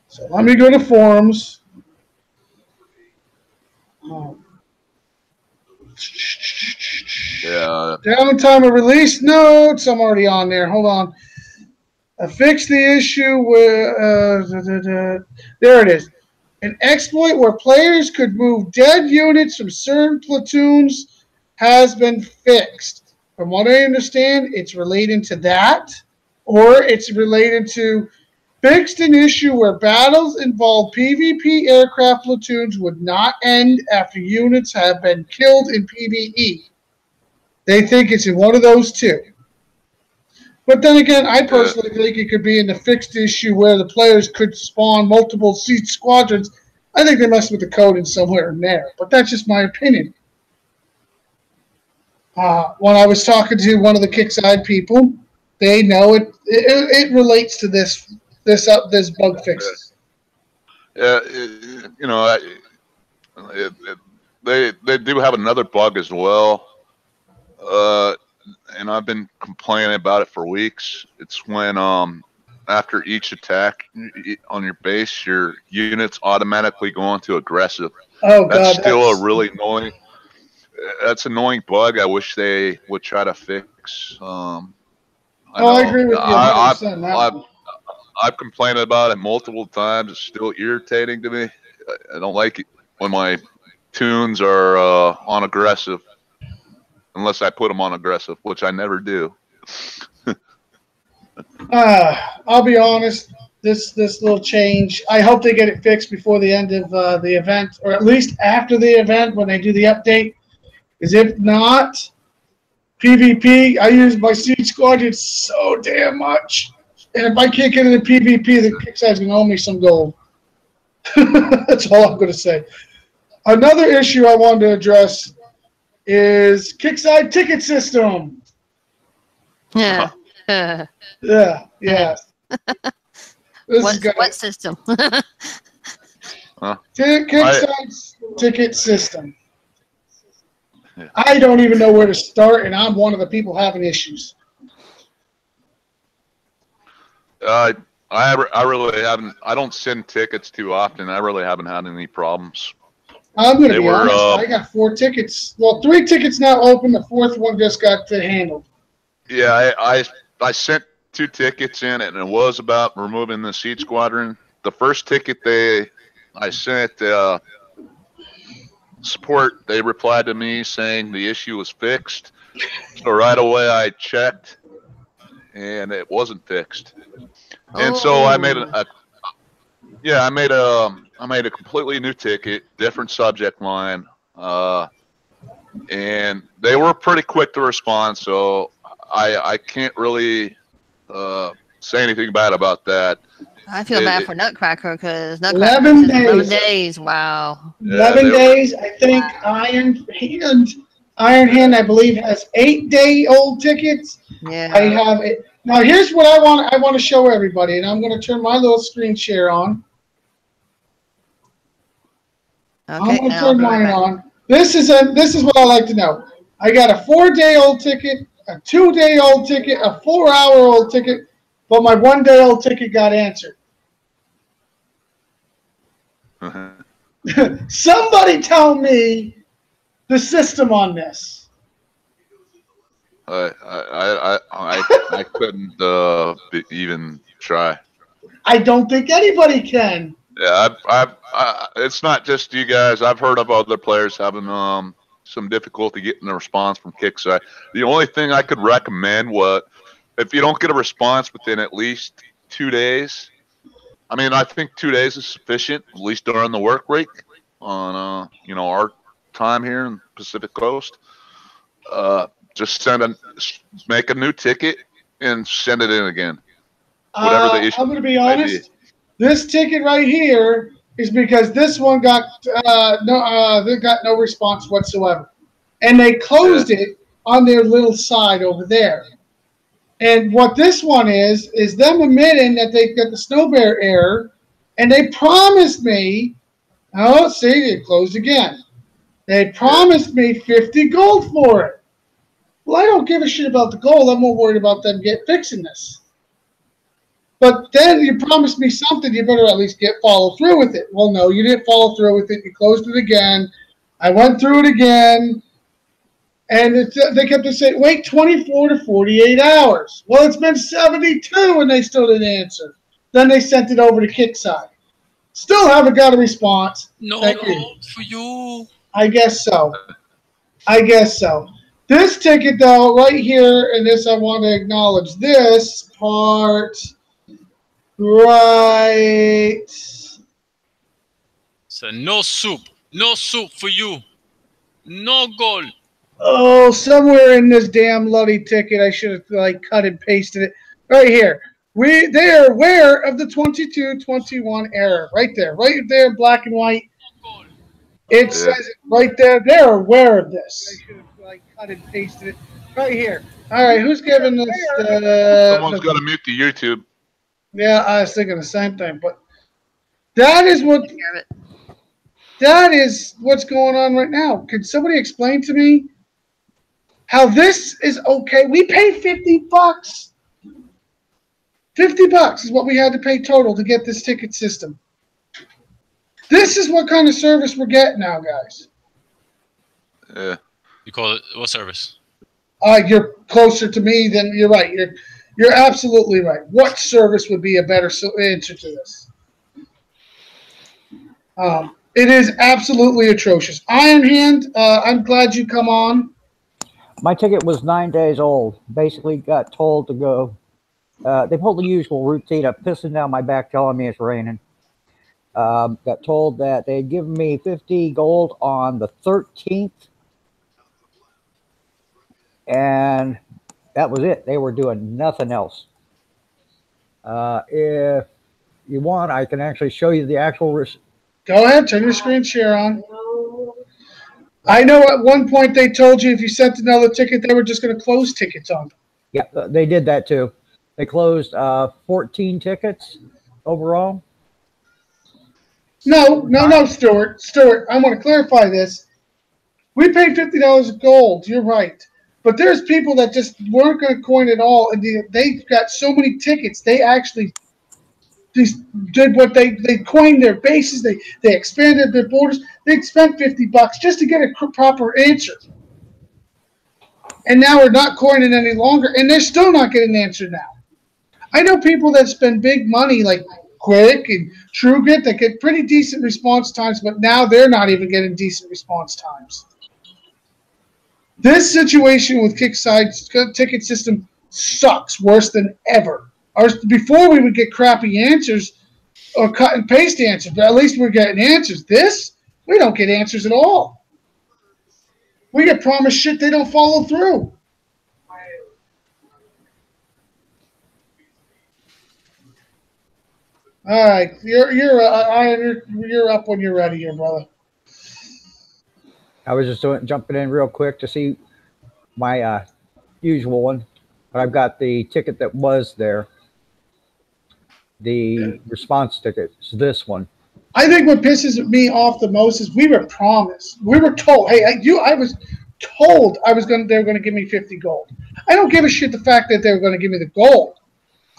So let me go to forums. Yeah. Downtime of release notes. I'm already on there. Hold on. I fixed the issue with there it is. An exploit where players could move dead units from certain platoons has been fixed. From what I understand, it's related to that, or it's related to fixed an issue where battles involved PvP aircraft platoons would not end after units have been killed in PvE. They think it's in one of those two. But then again, I personally think it could be in the fixed issue where the players could spawn multiple siege squadrons. I think they messed with the code in somewhere in there. But that's just my opinion. When I was talking to one of the Kickside people, they know it relates to this bug fix. Yeah, they do have another bug as well. And I've been complaining about it for weeks. It's when after each attack on your base, your units automatically go into aggressive. Oh God, that's still a really annoying. That's an annoying bug. I wish they would try to fix. I agree with you. I've complained about it multiple times. It's still irritating to me. I don't like it when my tunes are on aggressive. Unless I put them on aggressive, which I never do. I'll be honest. This little change, I hope they get it fixed before the end of the event, or at least after the event when they do the update. Because if not, PvP, I use my siege squadron so damn much. And if I can't get into PvP, the Kickstarter's going to owe me some gold. That's all I'm going to say. Another issue I wanted to address is Kickside ticket system. Yeah. Yeah. What system? Kickside ticket system. Yeah. I don't even know where to start, and I'm one of the people having issues. I really haven't. I don't send tickets too often. I really haven't had any problems. I'm going to be honest. I got 4 tickets. Well, 3 tickets now open. The 4th one just got handled. Yeah, I sent 2 tickets in, and it was about removing the siege squadron. The first ticket I sent support. They replied to me saying the issue was fixed. So right away I checked, and it wasn't fixed. And so I made I made a completely new ticket, different subject line. and they were pretty quick to respond. So I can't really say anything bad about that. I feel It- bad it- for Nutcracker because 11 Nutcracker 11 days. days. Wow. Yeah, 11 they were- days. I think Iron Hand, I believe, has 8-day-old tickets. Yeah. I have it. Now, here's what I want to show everybody, and I'm going to turn my little screen share on. I'm Okay. going and to I'll turn be right mine back. on. This is what I like to know. I got a 4-day-old ticket, a 2-day-old ticket, a 4-hour-old ticket, but my 1-day-old ticket got answered. Somebody tell me the system on this. I couldn't even try. I don't think anybody can. Yeah, it's not just you guys. I've heard of other players having some difficulty getting a response from Kickside. The only thing I could recommend was if you don't get a response within at least 2 days. I mean, I think 2 days is sufficient, at least during the work week on our time here in the Pacific Coast. Just make a new ticket and send it in again. Whatever the issue I'm going to be might honest. This ticket right here is because this one got no response whatsoever, and they closed it on their little side over there. And what this one is them admitting that they got the Snow Bear error, and they promised me. Oh, see, it closed again. They promised me 50 gold for it. Well, I don't give a shit about the gold. I'm more worried about them fixing this. But then you promised me something. You better at least follow through with it. Well, no, you didn't follow through with it. You closed it again. I went through it again. And they kept saying, wait 24 to 48 hours. Well, it's been 72 and they still didn't answer. Then they sent it over to Kickside. Still haven't got a response. No Thank you. gold for you. I guess so. This ticket, though, right here, and this I want to acknowledge this part right. So no soup for you. No gold. Oh, somewhere in this damn bloody ticket, I should have cut and pasted it right here. They are aware of the 22-21 error right there, black and white. It says it right there. They're aware of this. I should have cut and pasted it right here. All right, who's giving this? Someone's got to mute the YouTube. Yeah, I was thinking the same thing, but that is what's going on right now. Can somebody explain to me how this is okay? We paid $50. $50 is what we had to pay total to get this ticket system. This is what kind of service we're getting now, guys. Yeah. You call it what service? You're closer to me than you're right. You're absolutely right. What service would be a better answer to this? It is absolutely atrocious. Iron Hand, I'm glad you come on. My ticket was 9 days old. Basically got told to go. They pulled the usual routine of pissing down my back telling me it's raining. Got told that they'd given me 50 gold on the 13th. And that was it. They were doing nothing else. If you want, I can actually show you the actual. Go ahead, turn your screen share on. I know at one point they told you if you sent another ticket, they were just going to close tickets on them. Yeah, they did that too. They closed 14 tickets overall. No, Stuart. I want to clarify this. We paid $50 of gold. You're right. But there's people that just weren't going to coin at all, and they got so many tickets. They actually did what they coined their bases. They expanded their borders. They spent $50 just to get a proper answer. And now we're not coining any longer, and they're still not getting an answer now. I know people that spend big money like Quick and TrueGet that get pretty decent response times, but now they're not even getting decent response times. This situation with Kickside's ticket system sucks worse than ever. Before we would get crappy answers or cut and paste answers, but at least we're getting answers. This, we don't get answers at all. We get promised shit they don't follow through. All right, you're up when you're ready, here, brother. I was just jumping in real quick to see my usual one, but I've got the ticket that was there. The response ticket is this one. I think what pisses me off the most is we were promised. We were told, hey, I was told they were going to give me 50 gold. I don't give a shit the fact that they were going to give me the gold.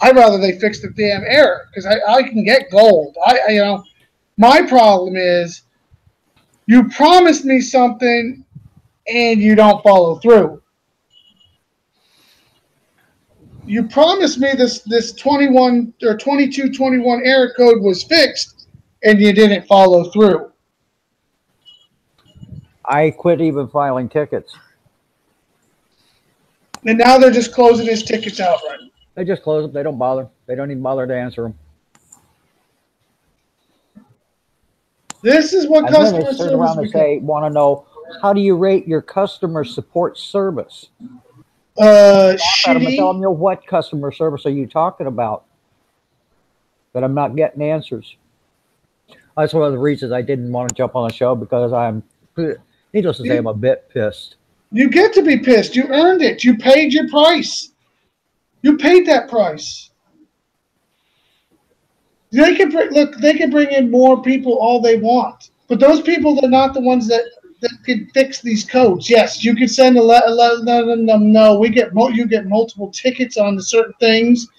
I'd rather they fix the damn error because I can get gold. My problem is you promised me something and you don't follow through. You promised me this 21 or 2221 error code was fixed and you didn't follow through. I quit even filing tickets. And now they're just closing his tickets outright. They just close them. They don't bother. They don't even bother to answer them. This is what And then customer they turn service around and say, want to know, how do you rate your customer support service? I'm telling shitty. you, what customer service are you talking about? That I'm not getting answers. That's one of the reasons I didn't want to jump on the show, because I'm, needless to say, I'm a bit pissed. You get to be pissed. You earned it. You paid your price. You paid that price. They can bring in more people all they want, but those people are not the ones that can fix these codes. Yes, you can send a letter letting them know you get multiple tickets on the certain things,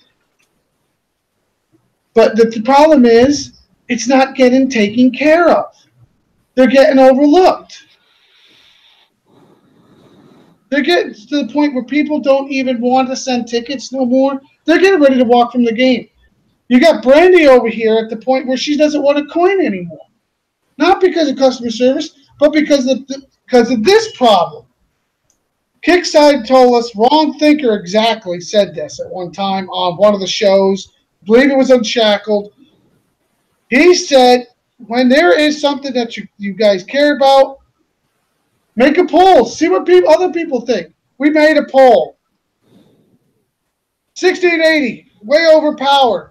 but the problem is it's not getting taken care of. They're getting overlooked. They're getting to the point where people don't even want to send tickets no more. They're getting ready to walk from the game. You got Brandy over here at the point where she doesn't want a coin anymore. Not because of customer service, but because of this problem. Kickside told us, Wrong Thinker exactly said this at one time on one of the shows. I believe it was Unshackled. He said, when there is something that you guys care about, make a poll. See what other people think. We made a poll. 1680, way overpowered.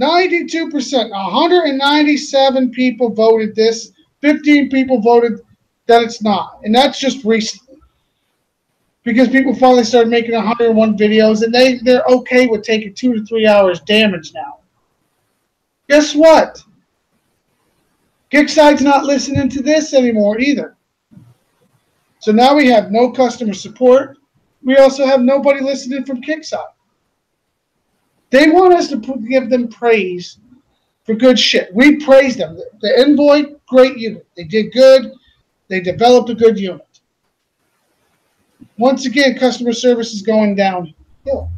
92%, 197 people voted this. 15 people voted that it's not. And that's just recently. Because people finally started making 101 videos, and they're okay with taking 2 to 3 hours damage now. Guess what? Kickstar's not listening to this anymore either. So now we have no customer support. We also have nobody listening from Kickside. They want us to give them praise for good shit. We praise them. The Envoy, great unit. They did good. They developed a good unit. Once again, customer service is going downhill.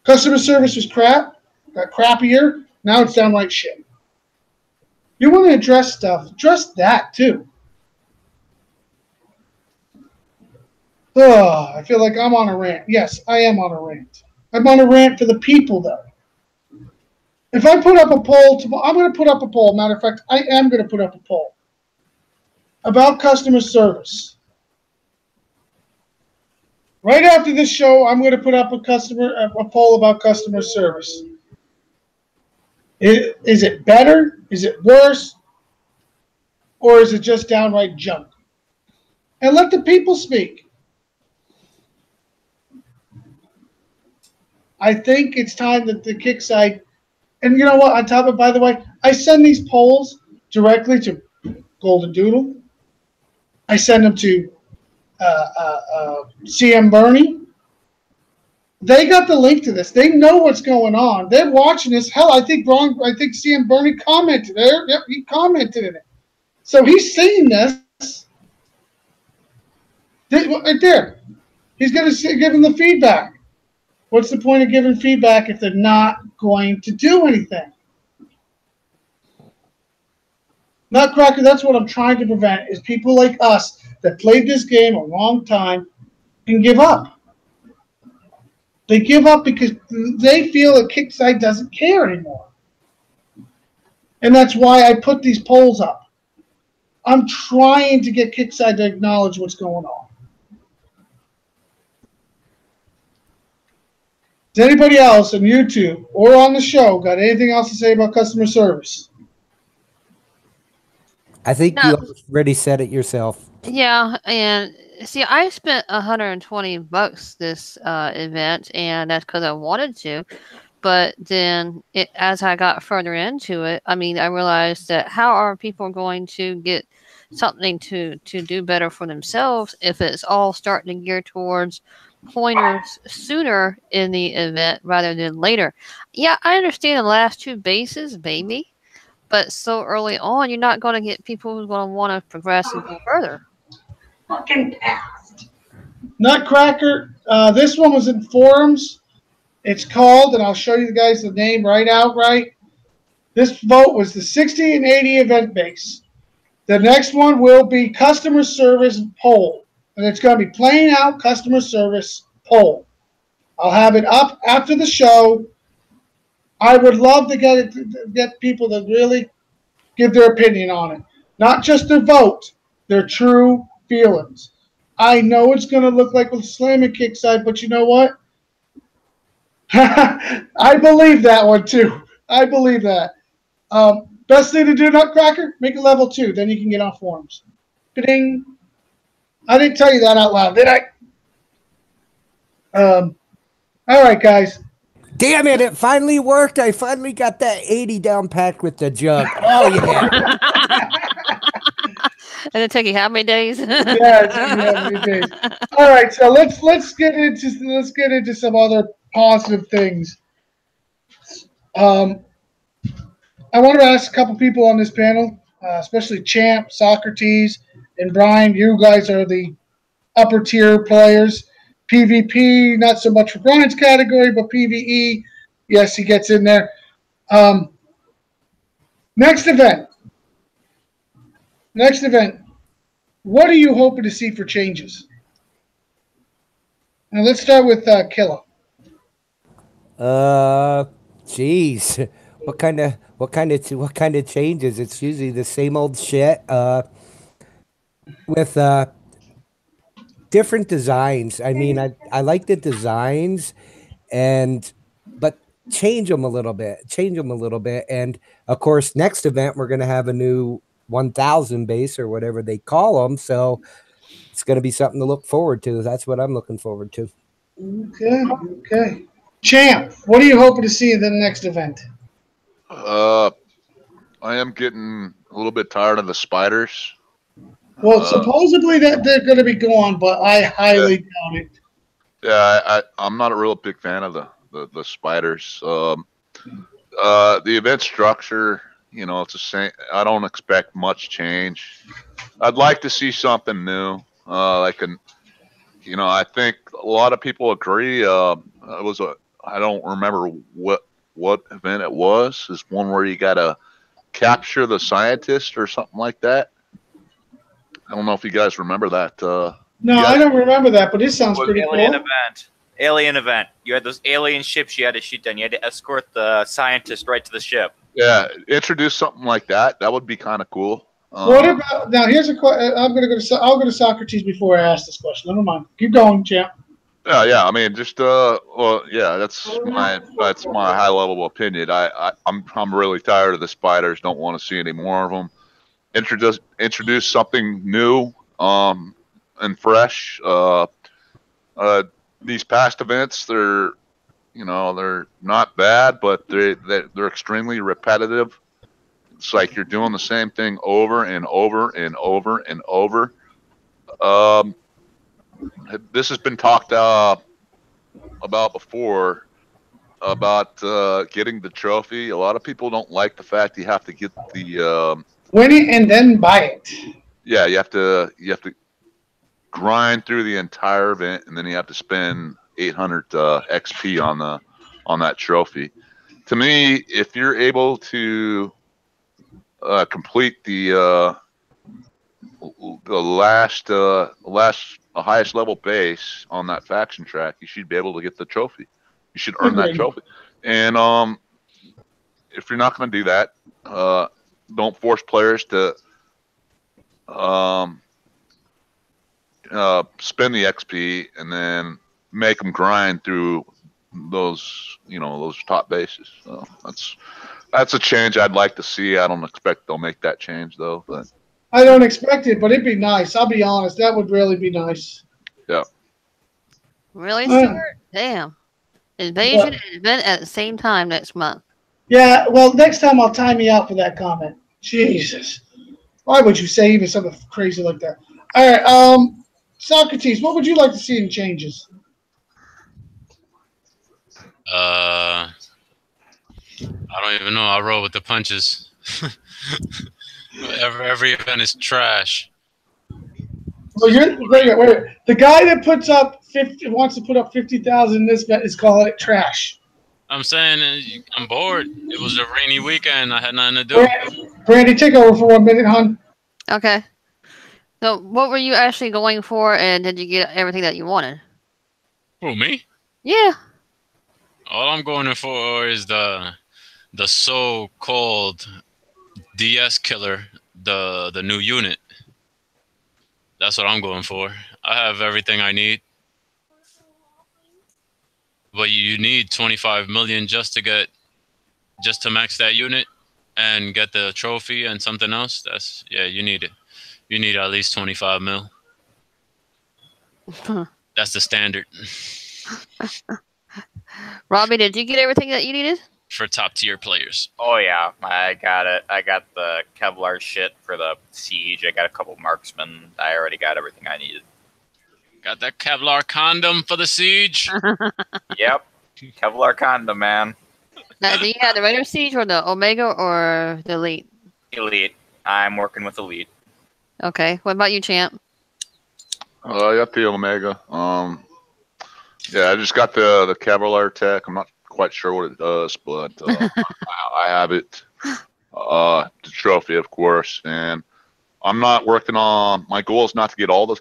Customer service was crap. Got crappier. Now it's downright shit. You want to address stuff, address that too. Oh, I feel like I'm on a rant. Yes, I am on a rant. I'm on a rant for the people, though. If I put up a poll tomorrow, I'm going to put up a poll. Matter of fact, I am going to put up a poll about customer service. Right after this show, I'm going to put up a poll about customer service. Is it better? Is it worse? Or is it just downright junk? And let the people speak. I think it's time that the Kickside, and you know what, on top of, by the way, I send these polls directly to Golden Doodle. I send them to CM Bernie. They got the link to this. They know what's going on. They're watching this. Hell, I think CM Bernie commented there. Yep, he commented in it. So he's seeing this. Right there. He's going to give them the feedback. What's the point of giving feedback if they're not going to do anything? Nutcracker, that's what I'm trying to prevent, is people like us that played this game a long time and give up. They give up because they feel that Kickside doesn't care anymore. And that's why I put these polls up. I'm trying to get Kickside to acknowledge what's going on. Does anybody else on YouTube or on the show got anything else to say about customer service? I think No. you already said it yourself. Yeah, and see, I spent $120 this event, and that's because I wanted to. But then, as I got further into it, I mean, I realized that how are people going to get something to do better for themselves if it's all starting to gear towards pointers sooner in the event rather than later? Yeah, I understand the last two bases, maybe, but so early on, you're not going to get people who's going to want to progress and go further. Fucking past. Nutcracker. This one was in forums. It's called, and I'll show you guys the name right outright. This vote was the 60 and 80 event base. The next one will be customer service poll, and it's going to be plain out customer service poll. I'll have it up after the show. I would love to get people to really give their opinion on it, not just their vote, their true feelings. I know it's going to look like with Slam and Kickside, but you know what? I believe that one too. I believe that. Best thing to do, Nutcracker, make it level 2. Then you can get on forums. Ding. I didn't tell you that out loud, did I? All right, guys. Damn it! It finally worked. I finally got that 80 down pat with the jug. Oh yeah. And it took you how many days? Yeah, it took me how many days. All right, so let's get into some other positive things. I want to ask a couple people on this panel, especially Champ, Socrates, and Brian. You guys are the upper tier players. PvP, not so much for Brian's category, but PvE, yes, he gets in there. Next event. What are you hoping to see for changes? Now let's start with Killa. Geez, what kind of changes? It's usually the same old shit. With different designs. I mean, I like the designs, but change them a little bit. And of course, next event we're gonna have a new 1000 base or whatever they call them. So it's gonna be something to look forward to. That's what I'm looking forward to. Okay. Champ, what are you hoping to see in the next event? I am getting a little bit tired of the spiders. Well, supposedly that they're going to be gone, but I highly doubt it. Yeah, I'm not a real big fan of the spiders. The event structure, it's the same. I don't expect much change. I'd like to see something new. I think a lot of people agree. I don't remember what event it was. It's one where you got to capture the scientist or something like that. I don't know if you guys remember that. No, I don't remember that, but this sounds pretty cool. Alien event. You had those alien ships you had to shoot down. You had to escort the scientist right to the ship. Yeah, introduce something like that. That would be kind of cool. What about now? Here's a question. I'll go to Socrates before I ask this question. Never mind. Keep going, Champ. Yeah. I mean, just that's my high level opinion. I'm really tired of the spiders. Don't want to see any more of them. Introduce something new, and fresh. These past events, they're not bad, but they're extremely repetitive. It's like you're doing the same thing over and over and over and over. This has been talked about before, about getting the trophy. A lot of people don't like the fact you have to get the win it and then buy it. Yeah, you have to grind through the entire event, and then you have to spend 800 XP on that trophy. To me, if you're able to complete the highest level base on that faction track, you should be able to get the trophy. You should earn that trophy. And if you're not going to do that, don't force players to spend the XP and then make them grind through those, those top bases. So that's a change I'd like to see. I don't expect they'll make that change though, but I don't expect it, but it'd be nice. I'll be honest. That would really be nice. yeah. Really, Yeah. Stuart? Damn. Invasion and event at the same time next month. Yeah, well, next time I'll time you out for that comment. Jesus. Why would you say even something crazy like that? All right, Socrates, what would you like to see in changes? I don't even know. I roll with the punches. Every event is trash. Well, wait. The guy that wants to put up 50,000 in this bet is calling it trash. I'm saying I'm bored. It was a rainy weekend. I had nothing to do. Brandy, take over for 1 minute, hon. Okay. So, what were you actually going for, and did you get everything that you wanted? Who, me? Yeah. All I'm going for is the so-called DS killer, the new unit. That's what I'm going for. I have everything I need. But you need 25 million just to max that unit and get the trophy and something else. You need it. You need at least 25 mil. That's the standard. Robbie, did you get everything that you needed? For top tier players. Oh yeah, I got it. I got the Kevlar shit for the siege. I got a couple marksmen. I already got everything I needed. Got that Kevlar condom for the siege. Yep, Kevlar condom, man. Now, do you have the Raider Siege or the Omega or the Elite? Elite. I'm working with Elite. Okay. What about you, Champ? I got the Omega. Yeah, I just got the Cavalier tech. I'm not quite sure what it does, but I have it. The trophy, of course, and I'm not working on. My goal is not to get all the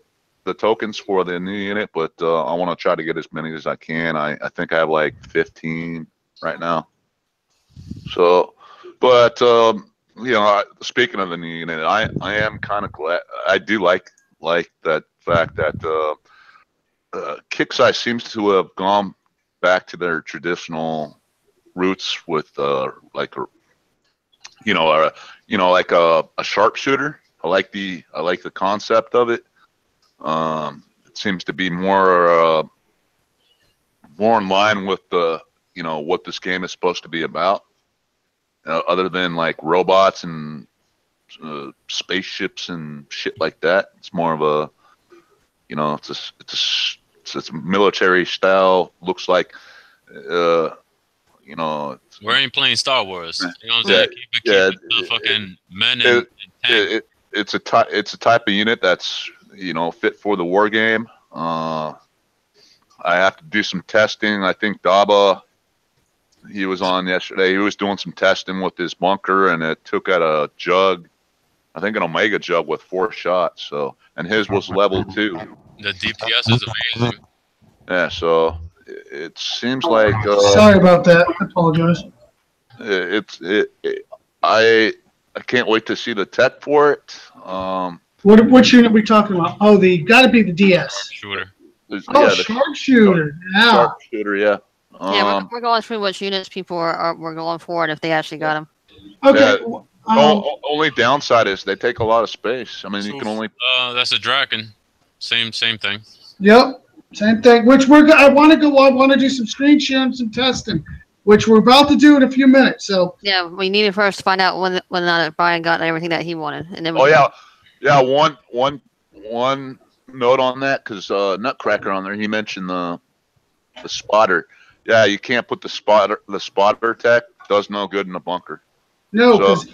tokens for the new unit, but I want to try to get as many as I can. I think I have like 15 right now. So, but speaking of the new unit, I am kind of glad. I do like that fact that Kixeye seems to have gone back to their traditional roots with like a sharpshooter. I like the concept of it. It seems to be more in line with what this game is supposed to be about. Other than like robots and spaceships and shit like that, it's more of a it's a military style. Looks like we ain't playing Star Wars. You know what I'm saying? Keep it the fucking men and tank. It's a type of unit that's fit for the war game. I have to do some testing. I think Daba, he was on yesterday. He was doing some testing with his bunker, and it took out a jug. I think an Omega jug with 4 shots. So, and his was level 2. The DPS is amazing. Yeah. So it seems like. Sorry about that. I apologize. I can't wait to see the tech for it. Which unit are we talking about? Oh, got to be the DS. Shooter. The sharpshooter. Yeah. Sharpshooter, yeah. Yeah, we're going through which units people we're going for and if they actually got them. Okay. Yeah, only downside is they take a lot of space. I mean, you can only. That's a Draken. Same thing. Yep. Same thing. I want to do some screen sharing and some testing, which we're about to do in a few minutes. So. Yeah, we need to first find out whether or not Brian got everything that he wanted, and then. Yeah. One note on that, because Nutcracker on there, he mentioned the spotter. Yeah, you can't put the spotter tech. Does no good in the bunker. No, because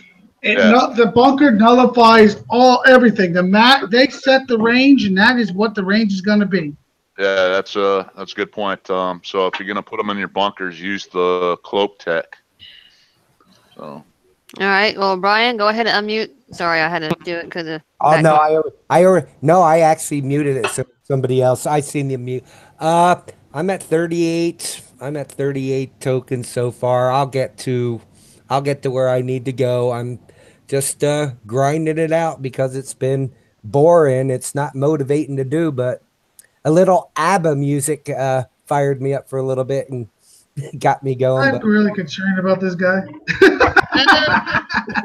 the bunker nullifies everything. They set the range, and that is what the range is going to be. Yeah, that's a good point. So if you're gonna put them in your bunkers, use the cloak tech. So. All right. Well, Brian, go ahead and unmute. Sorry, I had to do it because of. Oh no, I actually muted it. So somebody else. I seen the mute. I'm at 38. I'm at 38 tokens so far. I'll get to where I need to go. I'm just grinding it out because it's been boring. It's not motivating to do, but a little ABBA music fired me up for a little bit and got me going. I'm But really concerned about this guy.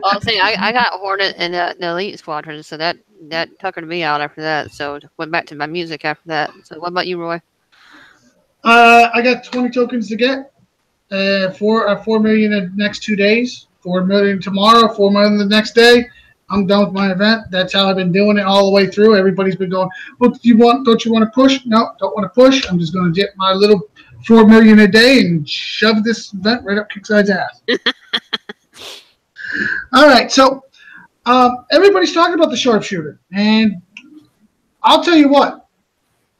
Well, see, I got Hornet in the Elite Squadron, so that tuckered me out after that. So went back to my music after that. So what about you, Roy? I got 20 tokens to get. 4 million in the next 2 days. 4 million tomorrow. 4 million the next day. I'm done with my event. That's how I've been doing it all the way through. Everybody's been going, "What do you want? Don't you want to push?" No, don't want to push. I'm just going to get my little 4 million a day and shove this event right up Kickside's ass. All right, so everybody's talking about the sharpshooter, and I'll tell you what.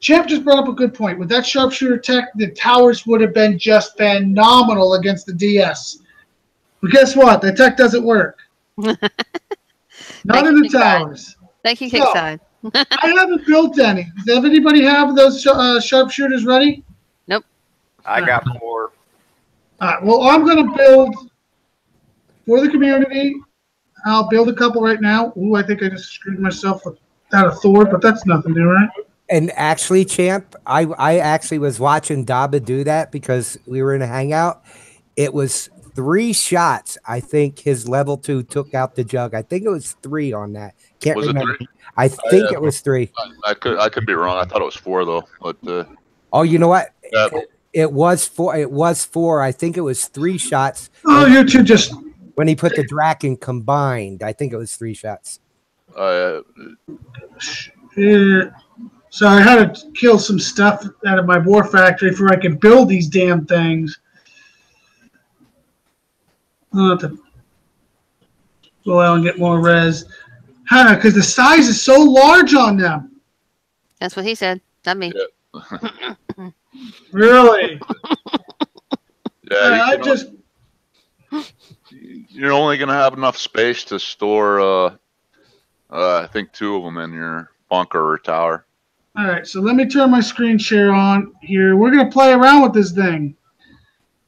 Champ just brought up a good point. With that sharpshooter tech, the towers would have been just phenomenal against the DS. But guess what? The tech doesn't work. Not in the towers. Thank you, So, Kickside. I haven't built any. Does anybody have those sharpshooters ready? I got 4. All right. Well, I'm going to build for the community. I'll build a couple right now. Ooh, I think I just screwed myself with that of Thor, but that's nothing new, right? And actually, Champ, I actually was watching Daba do that because we were in a hangout. It was 3 shots. I think his level 2 took out the jug. I think it was 3 on that. Can't Was it remember. 3? I think it was 3. I could be wrong. I thought it was 4 though. But Oh, you know what? yeah, It was 4. It was 4. I think it was 3 shots Oh, you two just when he put the Draken combined. I think it was 3 shots. So I had to kill some stuff out of my war factory before I could build these damn things. I'll have to go out and get more res. Because the size is so large on them. That's what he said, not me. Yeah. Really? yeah, I just you're only gonna have enough space to store. I think 2 of them in your bunker or tower. all right. So let me turn my screen share on here. We're gonna play around with this thing.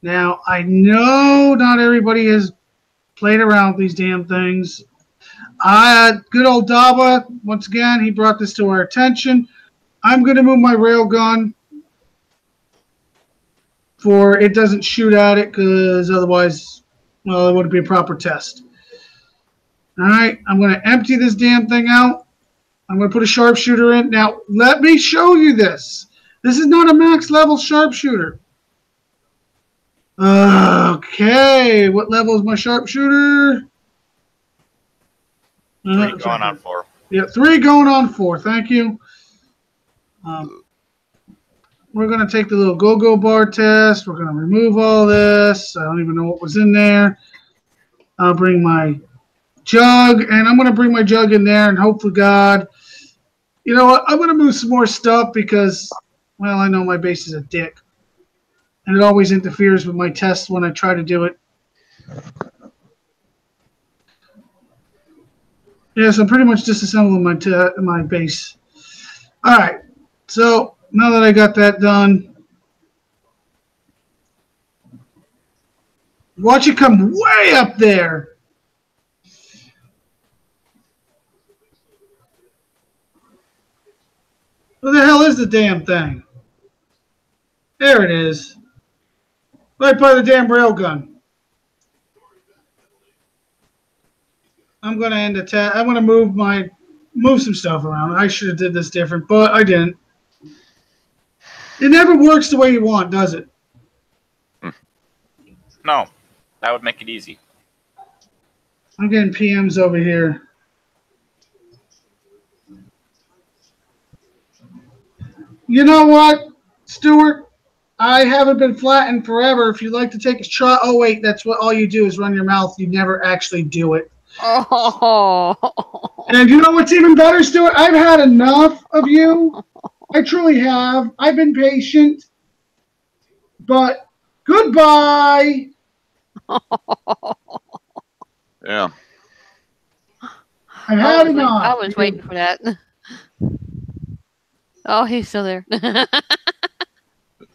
Now I know not everybody has played around with these damn things. Good old Daba, once again, he brought this to our attention. I'm gonna move my railgun for it doesn't shoot at it because otherwise, well, it wouldn't be a proper test. All right, I'm going to empty this damn thing out. I'm going to put a sharpshooter in. Now, let me show you this. This is not a max level sharpshooter. Okay, what level is my sharpshooter? 3 going on 4. Yeah, 3 going on 4. Thank you. We're going to take the little go-go bar test. We're going to remove all this. I don't even know what was in there. I'll bring my jug, and I'm going to bring my jug in there, and hopefully, God, you know what? I'm going to move some more stuff because, well, I know my base is a dick, and it always interferes with my tests when I try to do it. Yes, I'm pretty much disassembling my base. All right, so now that I got that done, watch it come way up there. Where the hell is the damn thing? There it is. Right by the damn railgun. I'm gonna end attack. I'm gonna move some stuff around. I should have did this different, but I didn't. It never works the way you want, does it? No, that would make it easy. I'm getting PMs over here. You know what, Stuart? I haven't been flattened forever. If you'd like to take a shot, oh wait, that's what all you do is run your mouth. You never actually do it. Oh. And you know what's even better, Stuart? I've had enough of you. I truly have. I've been patient. But goodbye. Yeah. I've had enough. I was waiting for that. Oh, he's still there.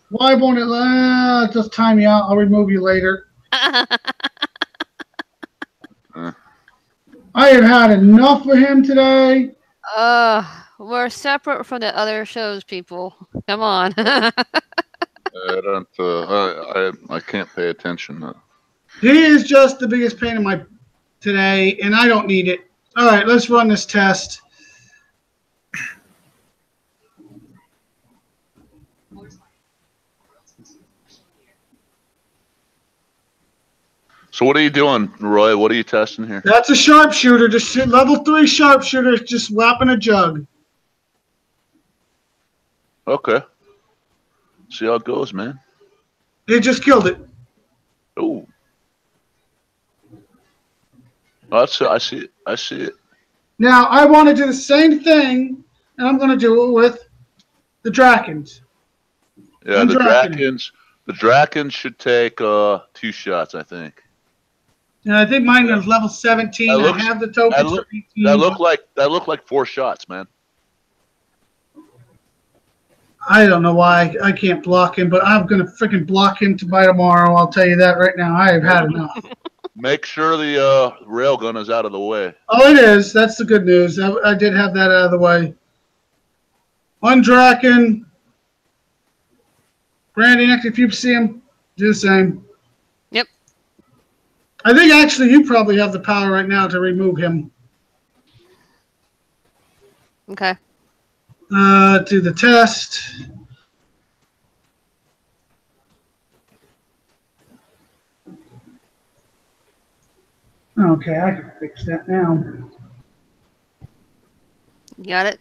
Why won't it? Just time you out. I'll remove you later. I have had enough of him today. We're separate from the other shows, people. Come on. I don't. I can't pay attention. He is just the biggest pain in my today, and I don't need it. All right, let's run this test. So what are you doing, Roy? What are you testing here? That's a sharpshooter, just level 3 sharpshooter, just whapping a jug. Okay. See how it goes, man. It just killed it. Oh. I see it. I see it. Now I want to do the same thing, and I'm going to do it with the Drakens. Yeah, I'm the Draken. Drakens. The Drakens should take 2 shots, I think. And I think mine is level 17. That looks- I have the tokens for 18. That look like 4 shots, man. I don't know why I can't block him, but I'm going to freaking block him by tomorrow. I'll tell you that right now. I have had enough. Make sure the railgun is out of the way. Oh, it is. That's the good news. I did have that out of the way. One Draken. Brandy, next if you see him, do the same. Yep. I think actually you probably have the power right now to remove him. Okay. Do the test. Okay, I can fix that now. You got it?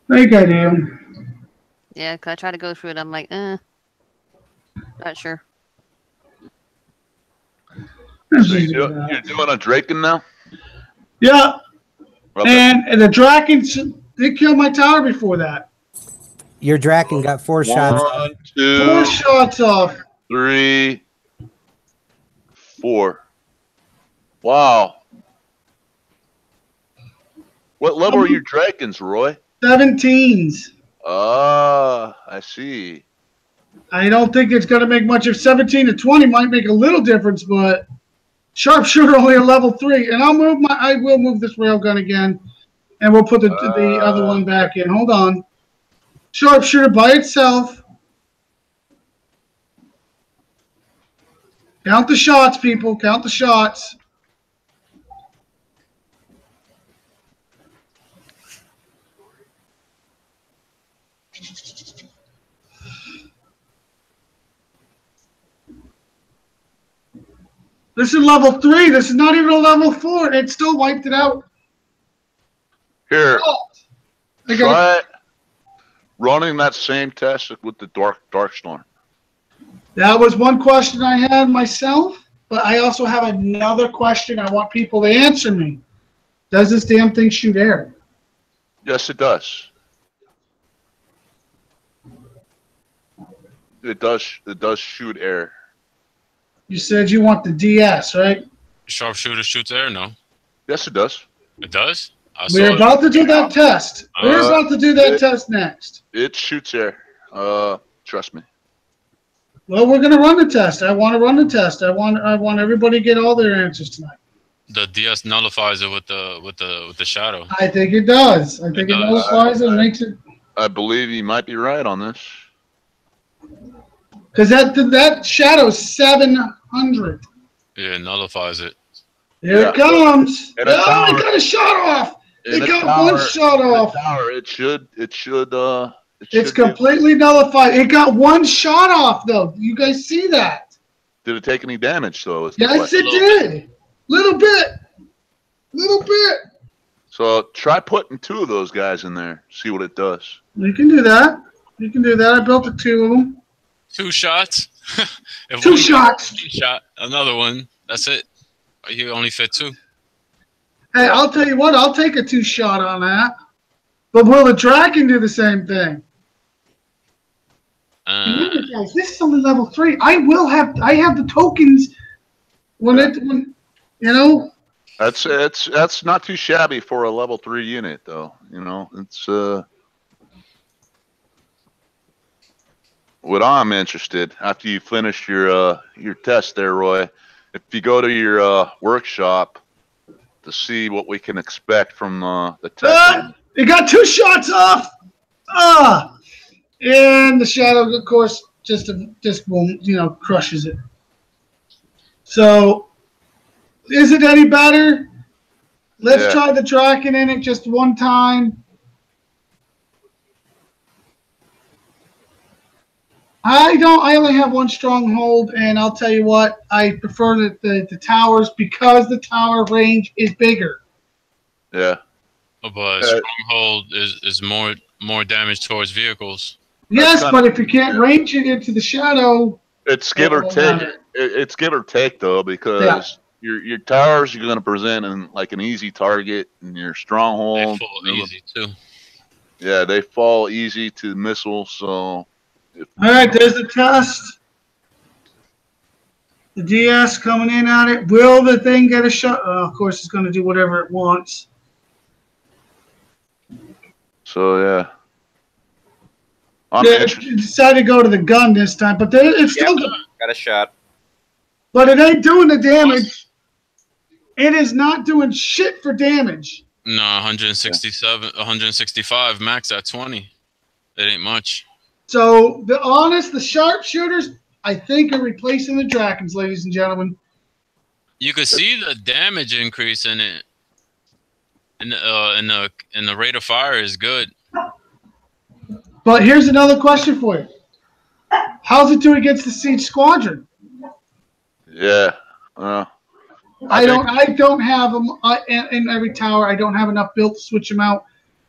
I think I do. Yeah, 'cause I try to go through it. I'm like, not sure. Let's So just do you're that. doing a Draken now? Yeah, Okay. and the Drakens, they killed my tower before that. Your Draken got 4 shots. 1, 2, 4 shots off. 3, 4. Wow. What level are your Drakens, Roy? 17s. Ah, I see. I don't think it's going to make much. If 17 to 20 might make a little difference, but sharpshooter only a level 3. And I will move this railgun again, and we'll put the other one back in. Hold on. Sharpshooter by itself. Count the shots, people. Count the shots. This is level 3. This is not even a level 4. It still wiped it out. Here, I got try running that same test with the Darkstorm. That was one question I had myself, but I also have another question I want people to answer me. Does this damn thing shoot air? Yes, it does. It does shoot air. You said you want the DS, right? Sharpshooter shoots air? No. Yes, it does. It does? I We're saw it. about to do that test. We're about to do that test next. It shoots air. Trust me. Well, we're going to run the test. I want to run the test. I want everybody to get all their answers tonight. The DS nullifies it with the shadow. I think it does. I think it does. nullifies it and makes it. I believe you might be right on this. Because that shadow's 700. Yeah, it nullifies it. Here Yeah. it comes. And a Oh, tower. it got a shot off. In It a got tower- one shot in a off. tower, it should It's be- completely nullified. It got one shot off, though. You guys see that? Did it take any damage though? is the Yes, question. it did. Little bit. Little bit. So try putting 2 of those guys in there. See what it does. You can do that. You can do that. I built the 2 of them. 2 shots. If 2 one shots. shot, another one. That's it. You only fit 2. Hey, I'll tell you what. I'll take a 2 shot on that. But will the Draken do the same thing? Remember, guys, this is only level 3. I have the tokens when you know. That's not too shabby for a level 3 unit though. You know, it's what I'm interested after you finish your test there, Roy. If you go to your workshop to see what we can expect from the tech. It got 2 shots off. And the shadow, of course, just won't, crushes it. So, is it any better? Let's try the Draken in it just one time. I only have 1 stronghold, and I'll tell you what, I prefer the towers because the tower range is bigger. Yeah. But stronghold is more damage towards vehicles. Yes, but if you can't range it into the shadow, it's give or take. It's give or take though, because your towers you're going to present in like an easy target, and your stronghold They fall easy too. Yeah, they fall easy to missiles. So, all right, there's the test. The DS coming in at it. Will the thing get a shot? Of course, it's going to do whatever it wants. So yeah. It decided to go to the gun this time, but it's still got a shot. But it ain't doing the damage. It is not doing shit for damage. No, 165 max at 20. It ain't much. So the sharpshooters, I think, are replacing the Drakens, ladies and gentlemen. You could see the damage increase in it. And the rate of fire is good. But here's another question for you. How's it do against the Siege Squadron? Yeah. I don't have them in every tower. I don't have enough built to switch them out.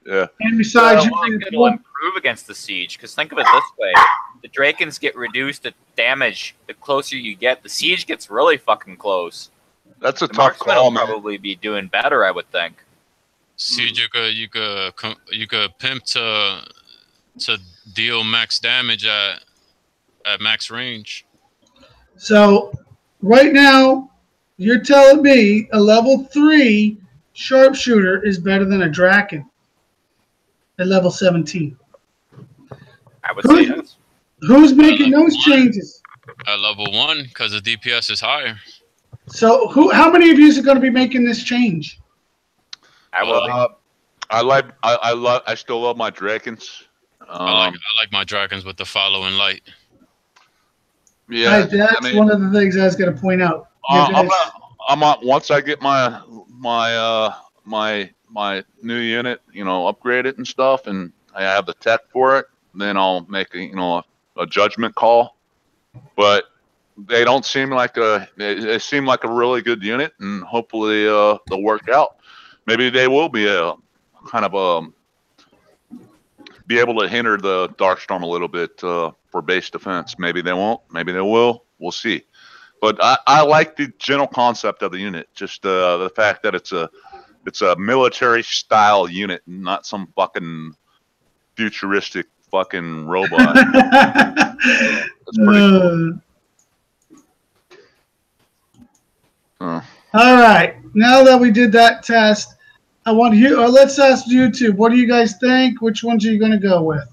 Yeah. And besides, it'll improve against the Siege, because think of it this way: the Drakens get reduced to damage the closer you get. The Siege gets really fucking close. That's a The tough Marksman call, will man. probably be doing better, I would think. Siege, you could pimp to deal max damage at max range. So right now, you're telling me a level 3 sharpshooter is better than a Draken at level 17. I would say yes. Who's making those changes? At level 1, because the DPS is higher. So how many of you are going to be making this change? I will. I still love my Drakens. I like my Dragons with the following light. Yeah, that's one of the things I was going to point out. Once I get my new unit, upgraded and stuff, and I have the tech for it, then I'll make a judgment call. But they don't seem like they seem like a really good unit, and hopefully they'll work out. Maybe they will be be able to hinder the Darkstorm a little bit for base defense. Maybe they won't. Maybe they will. We'll see. But I like the general concept of the unit. Just the fact that it's a military style unit, not some fucking futuristic fucking robot. That's pretty cool. All right. Now that we did that test, I want you. Let's ask YouTube. What do you guys think? Which ones are you going to go with?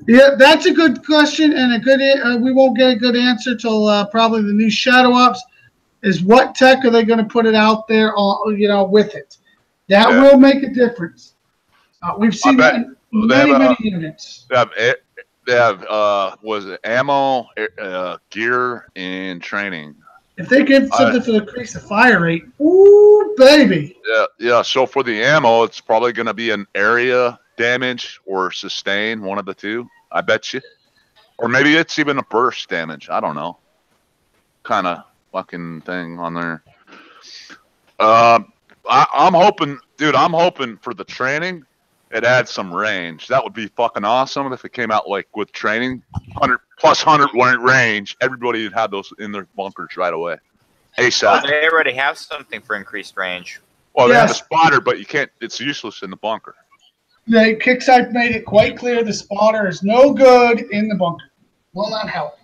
Yeah, that's a good question, and a good. We won't get a good answer till probably the new Shadow Ops. Is what tech are they going to put it out there? With it, that will make a difference. We've seen that in many units. They have was it ammo, gear, and training. If they get something to increase the fire rate, ooh, baby. Yeah. So for the ammo, it's probably going to be an area damage or sustain, one of the two. I bet you, or maybe it's even a burst damage. I don't know. Kind of fucking thing on there. I'm hoping, dude. I'm hoping for the training. It adds some range. That would be fucking awesome if it came out like with training, 100+ range. Everybody would have those in their bunkers right away. ASAP. Well, they already have something for increased range. Well, they have a spotter, but you can't. It's useless in the bunker. The Kickside made it quite clear the spotter is no good in the bunker. Will not help.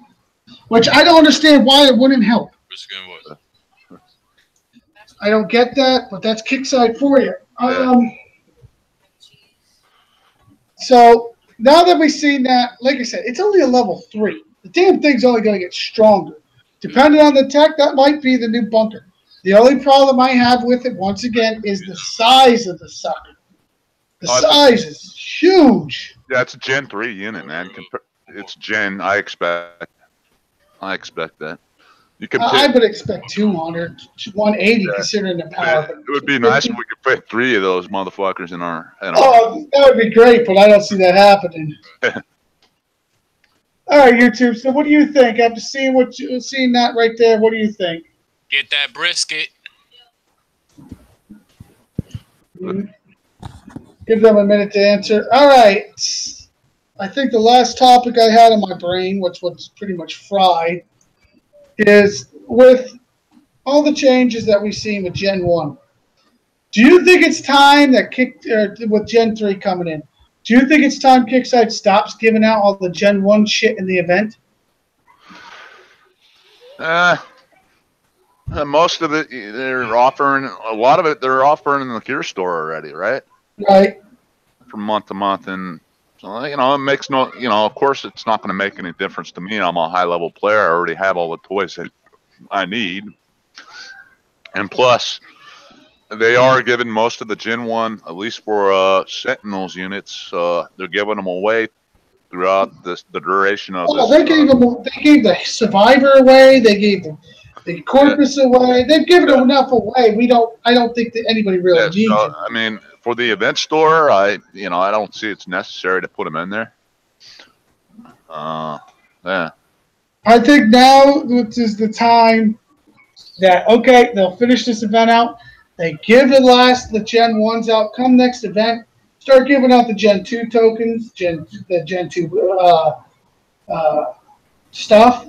Which I don't understand why it wouldn't help. I don't get that, but that's Kickside for you. So now that we've seen that, like I said, it's only a level 3. The damn thing's only going to get stronger. Depending on the tech, that might be the new bunker. The only problem I have with it, once again, is the size of the sucker. The size is huge. Yeah, it's a Gen 3 unit, man. It's Gen. I expect that. You can. I would expect 200, 180, considering the power. It would be nice if we could fit 3 of those motherfuckers in our. Oh, that would be great, but I don't see that happening. All right, YouTube. So, what do you think after seeing seeing that right there? What do you think? Get that brisket. Give them a minute to answer. All right. I think the last topic I had in my brain, which was pretty much fried, is with all the changes that we've seen with Gen 1. Do you think it's time that with Gen 3 coming in, do you think it's time Kickside stops giving out all the Gen 1 shit in the event? Most of it, they're offering, a lot of it, they're offering in the gear store already, right? Right. From month to month. And, so, you know, it makes no, you know, of course it's not going to make any difference to me. I'm a high level player. I already have all the toys that I need. And plus, they are giving most of the Gen 1, at least for Sentinels units, they're giving them away throughout the duration of this. They gave the Survivor away. They gave the Corpus away. They've given enough away. I don't think that anybody really needs it. I mean, for the event store, I don't see it's necessary to put them in there. Yeah. I think now this is the time that, okay, they'll finish this event out. They give the Gen 1s out. Come next event, start giving out the Gen 2 tokens, the Gen 2 stuff.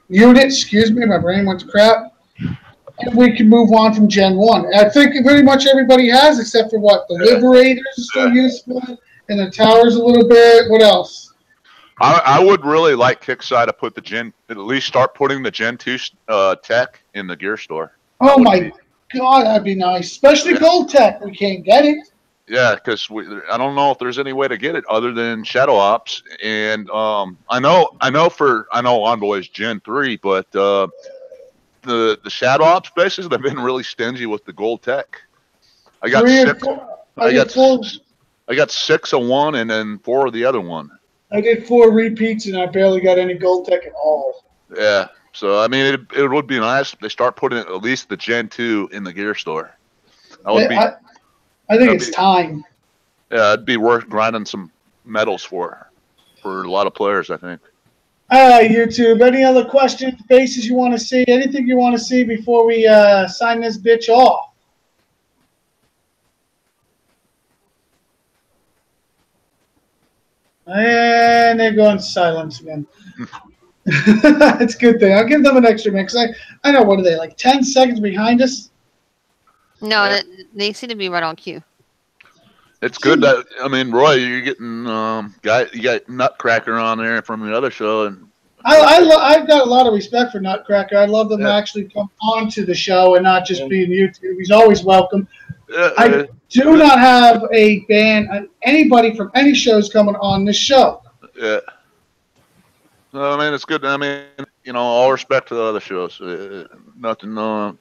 Units, excuse me, my brain went to crap. And we can move on from Gen 1. I think pretty much everybody has, except for what? The Liberators are still useful, and the Towers a little bit. What else? I would really like Kickside to put at least start putting the Gen 2 tech in the gear store. Oh my God, that'd be nice. Especially Gold Tech. We can't get it. Yeah, because I don't know if there's any way to get it other than Shadow Ops, and I know Envoy is Gen 3, but the Shadow Ops bases, they've been really stingy with the gold tech. I got six of one and then 4 of the other one. I did 4 repeats and I barely got any gold tech at all. Yeah, so I mean, it would be nice if they start putting at least the Gen 2 in the gear store. That would I think it's time. Yeah, it'd be worth grinding some medals for a lot of players, I think. All right, YouTube. Any other questions, bases you want to see? Anything you want to see before we sign this bitch off? And they're going silence again. It's a good thing. I'll give them an extra minute because I know, what are they, like 10 seconds behind us? No, they seem to be right on cue. It's good that, I mean, Roy, you're getting you got Nutcracker on there from the other show, and I've got a lot of respect for Nutcracker. I love them to actually come on to the show and not just be in YouTube. He's always welcome. I do not have a ban on anybody from any shows coming on this show. Yeah. I mean, it's good. I mean, you know, all respect to the other shows. Nothing. Nope.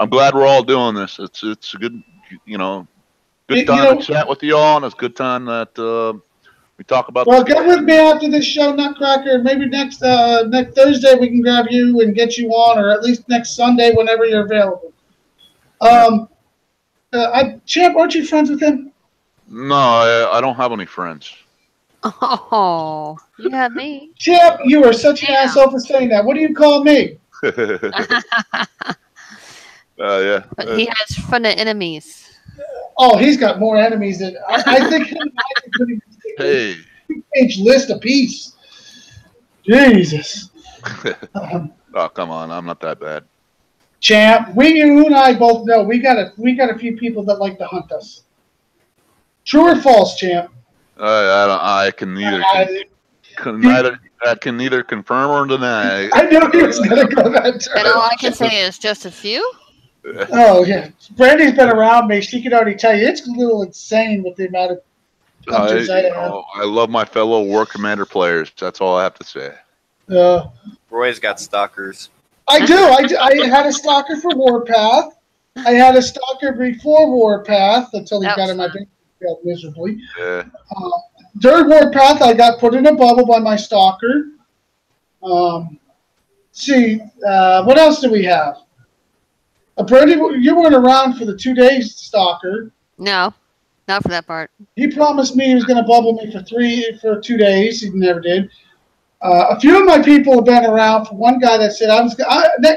I'm glad we're all doing this. It's a good, good time to chat with you all, and it's a good time that we talk about. Well, get with me after this show, Nutcracker. Maybe next Thursday we can grab you and get you on, or at least next Sunday whenever you're available. Champ, aren't you friends with him? No, I don't have any friends. Oh, you have me. Champ, you are such an asshole for saying that. What do you call me? Yeah. But he has friend of enemies. Oh, he's got more enemies than I think. Hey. Page list apiece. Jesus. Oh, come on! I'm not that bad. Champ, you and I both know we got a few people that like to hunt us. True or false, Champ? I can neither confirm or deny. I knew he was going to go that turn. And all I can say is just a few. Oh yeah, Brandy's been around me. She can already tell you it's a little insane with the amount of hunters I have. I love my fellow War Commander players. That's all I have to say. Roy's got stalkers. I do. I had a stalker for Warpath. I had a stalker before Warpath until he That got was in my fun. bank account miserably. Yeah. During Warpath, I got put in a bubble by my stalker. What else do we have? Brady, you weren't around for the 2 days stalker. No, not for that part. He promised me he was going to bubble me for 2 days. He never did. A few of my people have been around. For one guy that said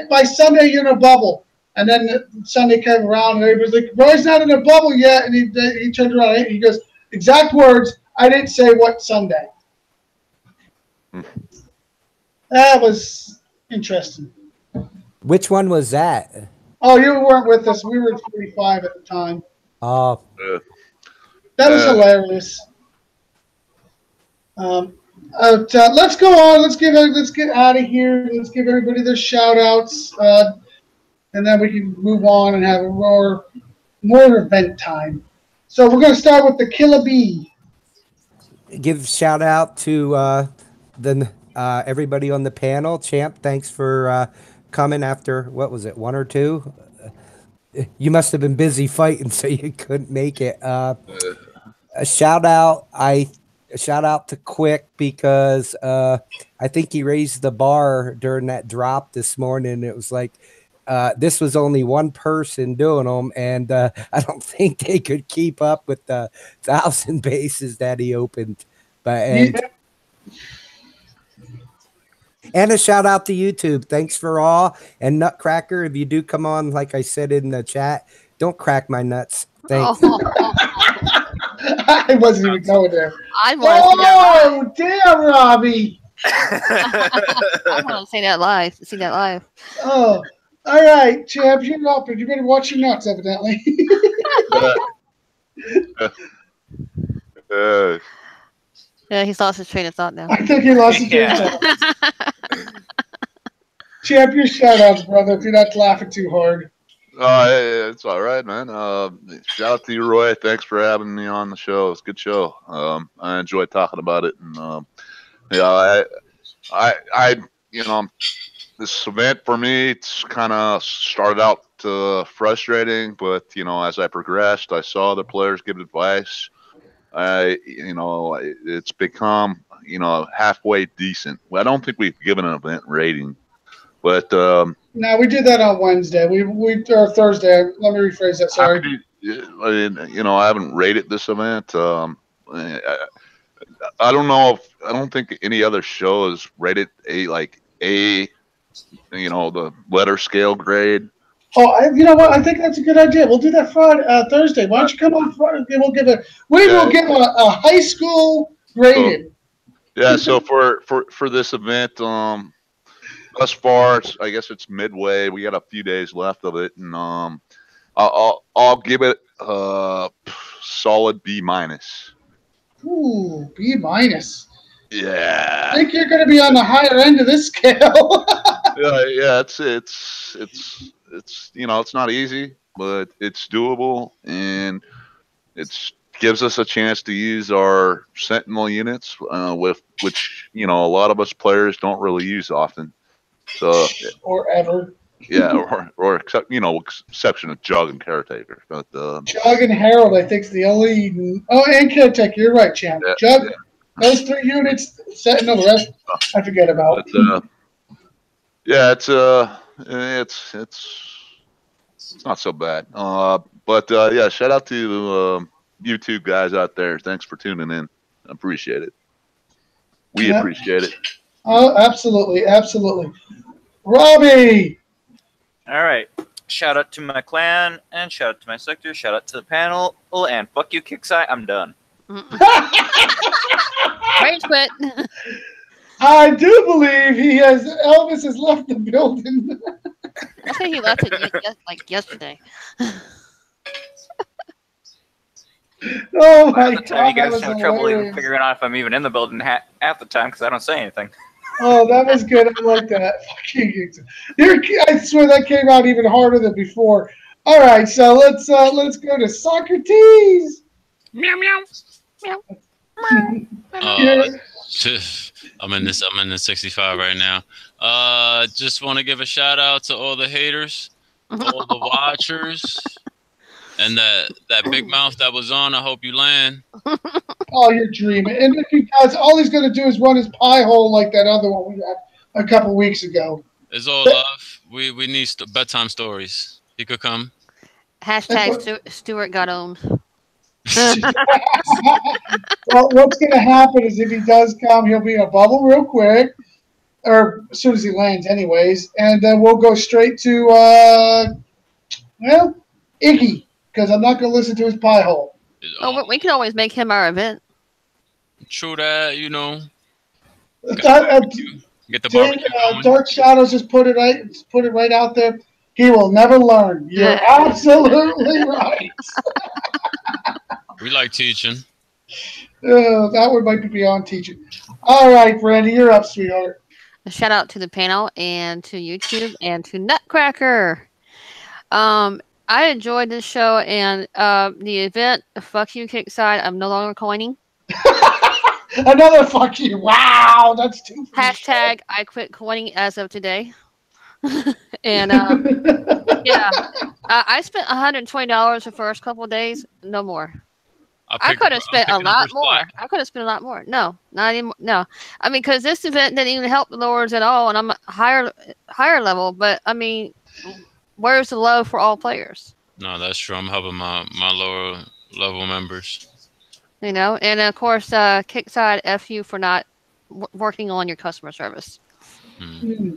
by Sunday you're in a bubble, and then Sunday came around and everybody's like, "Roy's not in a bubble yet," and he turned around and he goes, "Exact words. I didn't say what Sunday." That was interesting. Which one was that? Oh, you weren't with us. We were at 45 at the time. Oh, That was hilarious. Let's go on. Let's get out of here. Let's give everybody their shout outs. And then we can move on and have a more event time. So we're going to start with the Killer Bee. give shout out to everybody on the panel. Champ, thanks for coming after, what was it, 1 or 2? You must have been busy fighting, so you couldn't make it. A shout out to Quick because I think he raised the bar during that drop this morning. It was like this was only one person doing them, and I don't think they could keep up with the 1,000 bases that he opened. And a shout out to YouTube. Thanks for all. And Nutcracker, if you do come on, like I said in the chat, don't crack my nuts. Thanks. I wasn't even going there. I want to see that Oh, damn, Robbie. I want to see that live. Oh, all right, Champ, you're up. You better watch your nuts, evidently. Yeah, he's lost his train of thought now. I think he lost his train of thought. Champ, your shout outs, brother, if you're not laughing too hard. It's all right, man. Shout out to you, Roy. Thanks for having me on the show. It's a good show. I enjoyed talking about it, and this event for me, it's kind of started out frustrating, but as I progressed, I saw the players give advice. It's become halfway decent. Well, I don't think we've given an event rating, but no, we did that on Wednesday. Or Thursday. Let me rephrase that. Sorry. I haven't rated this event. I don't know I don't think any other show has rated the letter scale grade. Oh, you know what? I think that's a good idea. We'll do that Friday, Thursday. Why don't you come on Friday? We'll give a high school graded. Yeah. So for this event, thus far, I guess it's midway. We got a few days left of it, and I'll give it a solid B-. Ooh, B-. Yeah. I think you're going to be on the higher end of this scale. Yeah. It's it's not easy, but it's doable, and it gives us a chance to use our Sentinel units, which a lot of us players don't really use often. So or ever. Yeah, or except exception of Jug and Caretaker, but Jug and Harold, I think, is the only. Oh, and Caretaker, you're right, Champ. Yeah, Jug, those 3 units. Sentinel, the rest I forget about. But, yeah, it's not so bad. Yeah, shout out to YouTube guys out there. Thanks for tuning in. I appreciate it. We appreciate it. Oh, absolutely, absolutely. Robbie. All right. Shout out to my clan, and shout out to my sector. Shout out to the panel, and fuck you, Kixeye. I'm done. Rage quit. I do believe Elvis has left the building. I think he left it yesterday. Oh my God! You guys have trouble even figuring out if I'm even in the building half the time because I don't say anything. Oh, that was good. I like that. I swear that came out even harder than before. All right, so let's go to Socrates. Meow meow meow. I'm in the 65 right now. Just want to give a shout out to all the haters, all the watchers, and that big mouth that was on. I hope you land. Oh, you're dreaming. And if he does, all he's going to do is run his pie hole like that other one we had a couple weeks ago. It's all love. We need bedtime stories. He could come. Hashtag Stuart got owned. Well, what's going to happen is if he does come, he'll be in a bubble real quick, or as soon as he lands anyways, and then we'll go straight to, Iggy, because I'm not going to listen to his pie hole. Oh, we can always make him our event. True that, you know. Get the Jay, barbecue going. Dark Shadows just put it right out there. He will never learn. You're absolutely right. We like teaching. That one might be beyond teaching. All right, Brandy, you're up, sweetheart. A shout out to the panel and to YouTube and to Nutcracker. I enjoyed this show and the event. Fuck you, Kickside. I'm no longer coining. Another fuck you. Wow, that's too funny. Hashtag I quit coining as of today. And yeah, I spent $120 the first couple of days. No more. I could have spent a lot more. I could have spent a lot more. No, not anymore. No, I mean, because this event didn't even help the lords at all, and I'm a higher level. But I mean, where's the love for all players? No, that's true. I'm helping my lower level members. You know, and of course, Kickside F you for not working on your customer service.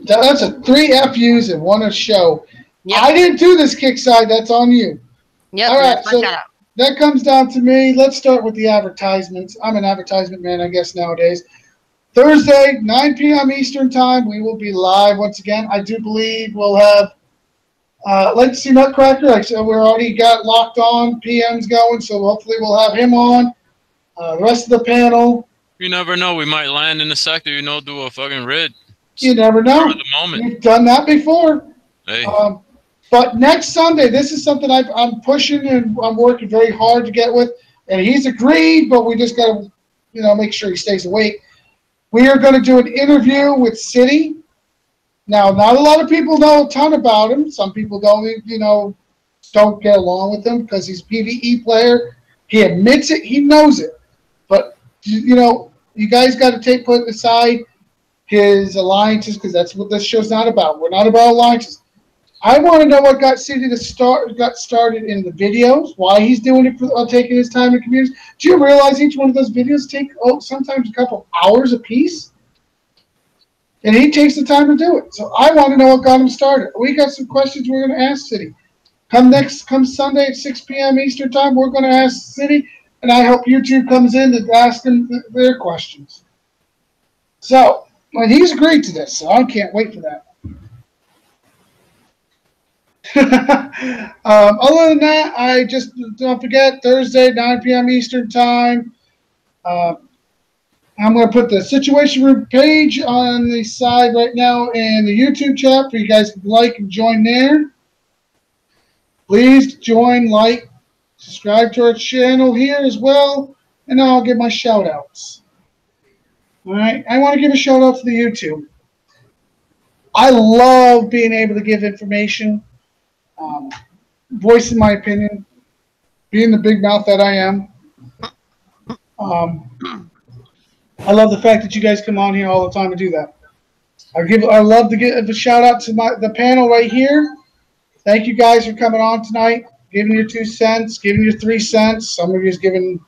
That's a 3 FUs and 1 a show. Yep. I didn't do this, Kickside. That's on you. Yep. All right, so shout out. that comes down to me. Let's start with the advertisements. I'm an advertisement man, I guess, nowadays. Thursday, 9 p.m. Eastern Time, we will be live once again. I do believe we'll have Legacy Nutcracker. Like I said, we already got locked on. PM's going, so hopefully we'll have him on. The rest of the panel. You never know. We might land in the sector, you know, do a fucking rid. You never know. For the moment. We've done that before. Hey. But next Sunday, this is something I'm pushing and I'm working very hard to get with. And he's agreed, but we just got to, make sure he stays awake. We are going to do an interview with City. Now, not a lot of people know a ton about him. Some people don't get along with him because he's a PvE player. He admits it. He knows it. But, you guys got to put aside his alliances because that's what this show's not about. We're not about alliances. I want to know what got City got started in the videos, why he's doing it, taking his time in communities. Do you realize each one of those videos take sometimes a couple hours a piece? And he takes the time to do it. So I want to know what got him started. We got some questions we're going to ask City. Come Sunday at 6 p.m. Eastern Time, we're going to ask City, and I hope YouTube comes in to ask them their questions. So, he's agreed to this, so I can't wait for that. Other than that, I just don't forget Thursday, 9 p.m. Eastern Time. I'm going to put the Situation Room page on the side right now in the YouTube chat for you guys to like and join there. Please join, like, subscribe to our channel here as well, and I'll give my shout outs. All right, I want to give a shout out to the YouTube. I love being able to give information, voicing my opinion, being the big mouth that I am. I love the fact that you guys come on here all the time to do that. I love to give a shout out to the panel right here. Thank you guys for coming on tonight, giving your 2 cents, giving your 3 cents. Some of you is giving,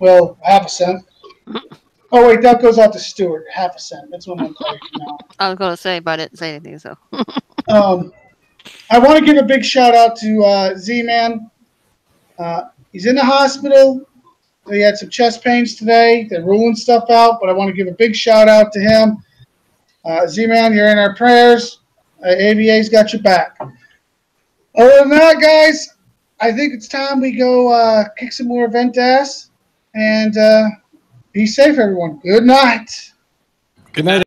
half a cent. Oh, wait, that goes out to Stuart. Half a cent. That's what I'm talking now. I was going to say, but I didn't say anything, so. I want to give a big shout out to Z-Man. He's in the hospital. He had some chest pains today. They're ruling stuff out, but I want to give a big shout out to him. Z-Man, you're in our prayers. AVA's got your back. Other than that, guys, I think it's time we go kick some more event ass. And be safe, everyone. Good night. Good night.